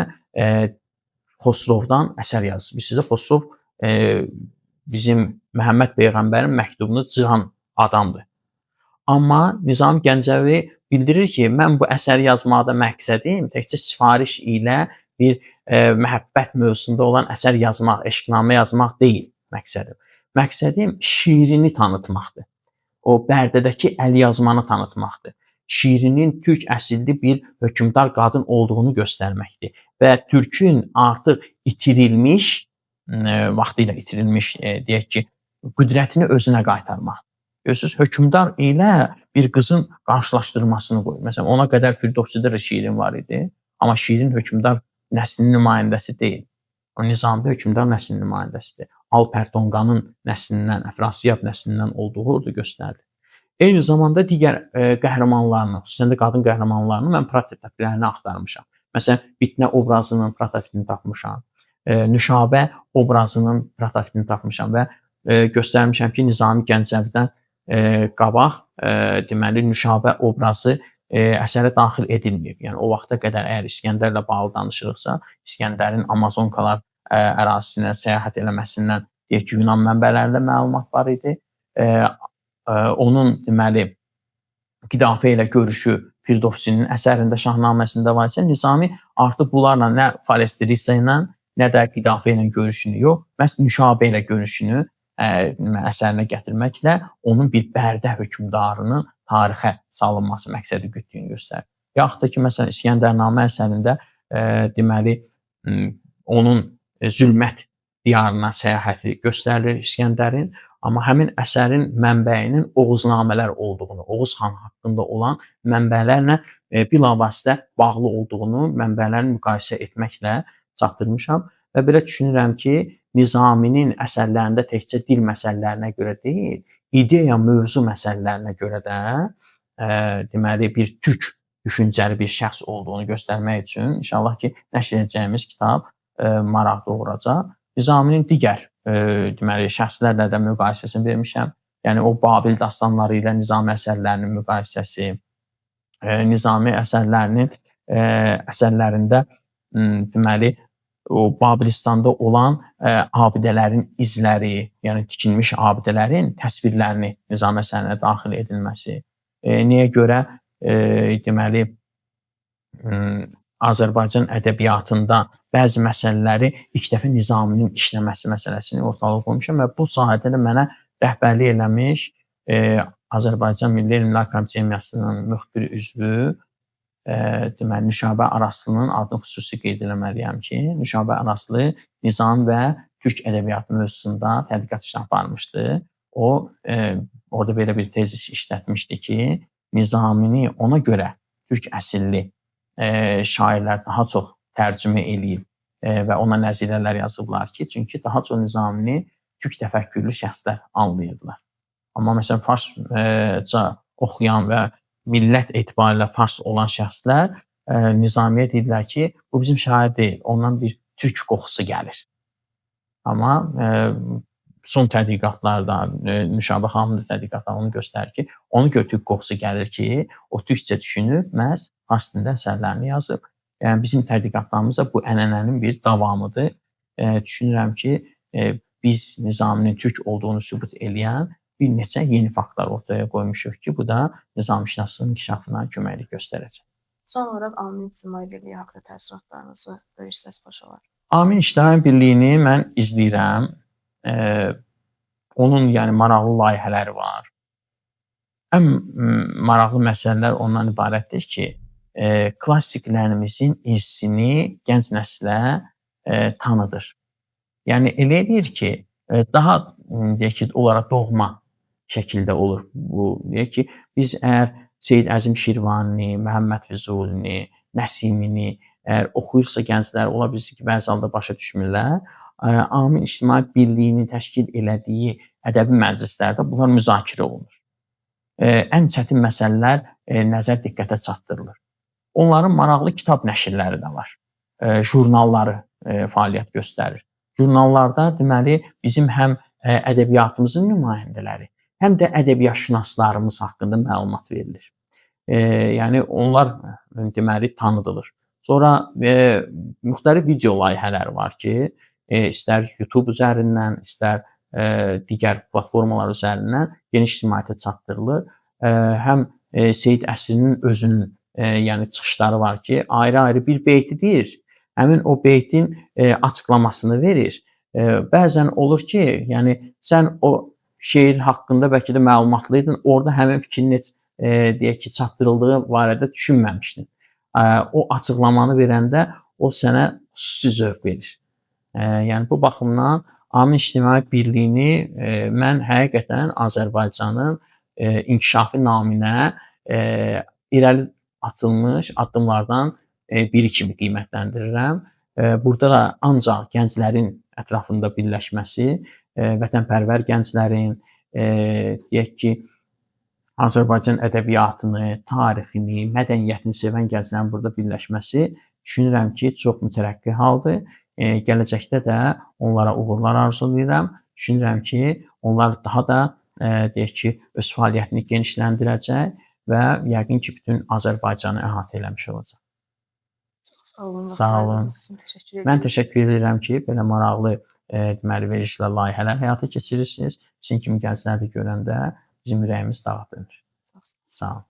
Xosrovdan əsər yazır. Biz sizə Xosrov bizim Məhəmməd Peyğəmbərin məktubunu cıran adamdır. Amma Nizami Gəncəvi bildirir ki, mən bu əsəri yazmaqda məqsədim təkcə sifariş ilə bir məhəbbət mövzusunda olan əsər yazmaq, eşqnamə yazmaq deyil məqsədim. Məqsədim şiirini tanıtmaqdır. O Bərdədəki əlyazmanı tanıtmaqdır. Şiirinin türk əsilli bir hökmdar qadın olduğunu göstərməkdir və türkün artıq itirilmiş, vaxtilə itirilmiş, deyək ki, qüdrətini özünə qaytarmaq. Görürsünüz, hökmdar ilə bir qızın qarşılaşdırmasını qoyur. Məsələn, ona qədər Firdovsidə də şiirin var idi, amma şiirin hökmdar nəslinin nümayəndəsi deyil. O Nizami hökmdar nəslinin nümayəndəsidir. Alper Tonqanın nəslindən, Əfrasiyab nəslindən olduğu orada göstərilir. Eyni zamanda digər qəhrəmanlarını, xüsusən də qadın qəhrəmanlarını mən prototiplərini axtarmışam. Məsələn, Fitnə obrazının prototipini tapmışam, Nüşabə obrazının prototipini tapmışam və göstərmişəm ki, Nizami Gəncəvidən qabaq deməli Nüşabə obrazı əsərə daxil edilməyib. Yəni o vaxta qədər əgər İskəndərlə bağlı danışırıqsa, İskəndərin Amazonkalar ərazisinə səyahət eləməsindən deyək ki, Yunan mənbələrində məlumat var idi. Onun deməli Qidafe ilə görüşü Firdovsinin əsərində, Şahnaməsində var isə Nizami artıq bunlarla nə Falestirisa ilə, nə də Qidafe ilə görüşünü yox, məhz Nüşabə ilə görüşünü əsərinə gətirməklə onun bir Bərdə hökmdarının tarixə salınması məqsədi gütdüyünü göstərir. Yaxud da ki, məsələn, İskəndərnamə əsərində deməli onun zülmət diyarına səyahəti göstərilir İskəndərin, amma həmin əsərin mənbəyinin Oğuznamələr olduğunu, Oğuz xan haqqında olan mənbələrlə bilavasitə bağlı olduğunu mənbələrini müqayisə etməklə çatdırmışam və belə düşünürəm ki, Nizaminin əsərlərində təkcə dil məsələlərinə görə deyil, ideya mövzu məsələlərinə görə də deməli bir türk düşüncəli bir şəxs olduğunu göstərmək üçün inşallah ki, nəşr edəcəyimiz kitab maraq doğuracaq. Nizaminin digər deməli şəxslərlə də müqayisəsini vermişəm. Yəni o Babil dastanları ilə Nizami əsərlərinin müqayisəsi, Nizami əsərlərində deməli o Babilistanda olan abidələrin izləri, yəni tikilmiş abidələrin təsvirlərini Nizami əsərinə daxil edilməsi. Niyə görə deməli Azərbaycan ədəbiyyatında bəzi məsələləri ilk dəfə Nizaminin işləməsi məsələsini ortalığa qoymuşam və bu sahədə də mənə rəhbərlik eləmiş Azərbaycan Milli Elmlər Akademiyasının müxbir üzvü deməli Nüşabə Araslı'nın adını xüsusi qeyd eləməliyəm ki, Nüşabə Araslı Nizam və Türk ədəbiyyatı mövzusunda tədqiqat işi aparmışdı. O orada belə bir tezis işlətmişdi ki, Nizamini ona görə Türk əsilli şairlər daha çox tərcümə eləyib və ona nəzirələr yazıblar ki, çünki daha çox Nizamini Türk təfəkkürlü şəxslər anlayırdılar. Amma məsələn farsca oxuyan və millət etibarilə fars olan şəxslər Nizamiyə deyirlər ki, bu bizim şair deyil, ondan bir türk qoxusu gəlir. Amma son tədqiqatlarda, Nüşabə xanımın tədqiqatları onu göstərir ki, ona görə türk qoxusu gəlir ki, o türkcə düşünüb, məhz fars dilində əsərlərini yazıb. Yəni bizim tədqiqatlarımız da bu ənənənin bir davamıdır. Düşünürəm ki, biz Nizaminin türk olduğunu sübut eləyən bir neçə yeni faktlar ortaya qoymuşuq ki, bu da nizamşünaslığın inkişafına köməklik göstərəcək. Son olaraq Amin İctimai Birliyi haqqında təəssüratlarınızı bölüşsəz xoş olar. Amin İctimai Birliyini mən izləyirəm. Onun yəni maraqlı layihələri var. Ən maraqlı məsələlər ondan ibarətdir ki, klassiklərimizin irsini gənc nəslə tanıdır. Yəni elə edir ki, daha deyək ki, onlara doğma şəkildə olur bu. Deyək ki, biz əgər Seyid Əzim Şirvanini, Məhəmməd Füzulini, Nəsimini əgər oxuyursa gənclər, ola bilsin ki, bəzi halda başa düşmürlər. Amin İctimai Birliyinin təşkil elədiyi ədəbi məclislərdə bunlar müzakirə olunur. Ən çətin məsələlər nəzər diqqətə çatdırılır. Onların maraqlı kitab nəşrləri də var. Jurnalları fəaliyyət göstərir. Jurnallarda deməli bizim həm ədəbiyyatımızın nümayəndələri, həm də ədəbiyyatşünaslarımız haqqında məlumat verilir. Yəni onlar deməli tanıdılır. Sonra müxtəlif video layihələri var ki, istər YouTube üzərindən, istər digər platformalar üzərindən geniş ictimaiyyətə çatdırılır. Həm Seyid Əsrinin özünün yəni çıxışları var ki, ayrı-ayrı bir beyti deyir. Həmin o beytin açıqlamasını verir. Bəzən olur ki, yəni sən o şeir haqqında bəlkə də məlumatlıydın, orada həmin fikrin heç deyək ki, çatdırıldığı barədə düşünməmişdin. O açıqlamanı verəndə o sənə xüsusi zövq verir. Yəni bu baxımdan Amin İctimai Birliyini mən həqiqətən Azərbaycanın inkişafı naminə irəli atılmış addımlardan biri kimi qiymətləndirirəm. Burada da ancaq gənclərin ətrafında birləşməsi, vətənpərvər gənclərin, deyək ki, Azərbaycan ədəbiyyatını, tarixini, mədəniyyətini sevən gənclərin burada birləşməsi düşünürəm ki, çox mütərəqqi haldır. Gələcəkdə də onlara uğurlar arzulayıram. Düşünürəm ki, onlar daha da deyək ki, öz fəaliyyətini genişləndirəcək və yəqin ki, bütün Azərbaycanı əhatə eləmiş olacaq. Çox sağ olun. Sağ olun. Təşəkkür edirəm. Mən təşəkkür edirəm ki, belə maraqlı deməli verişlər, layihələr həyata keçirirsiniz. Sizin kimi gəncləri də görəndə bizim ürəyimiz dağa dönür. Sağ olun.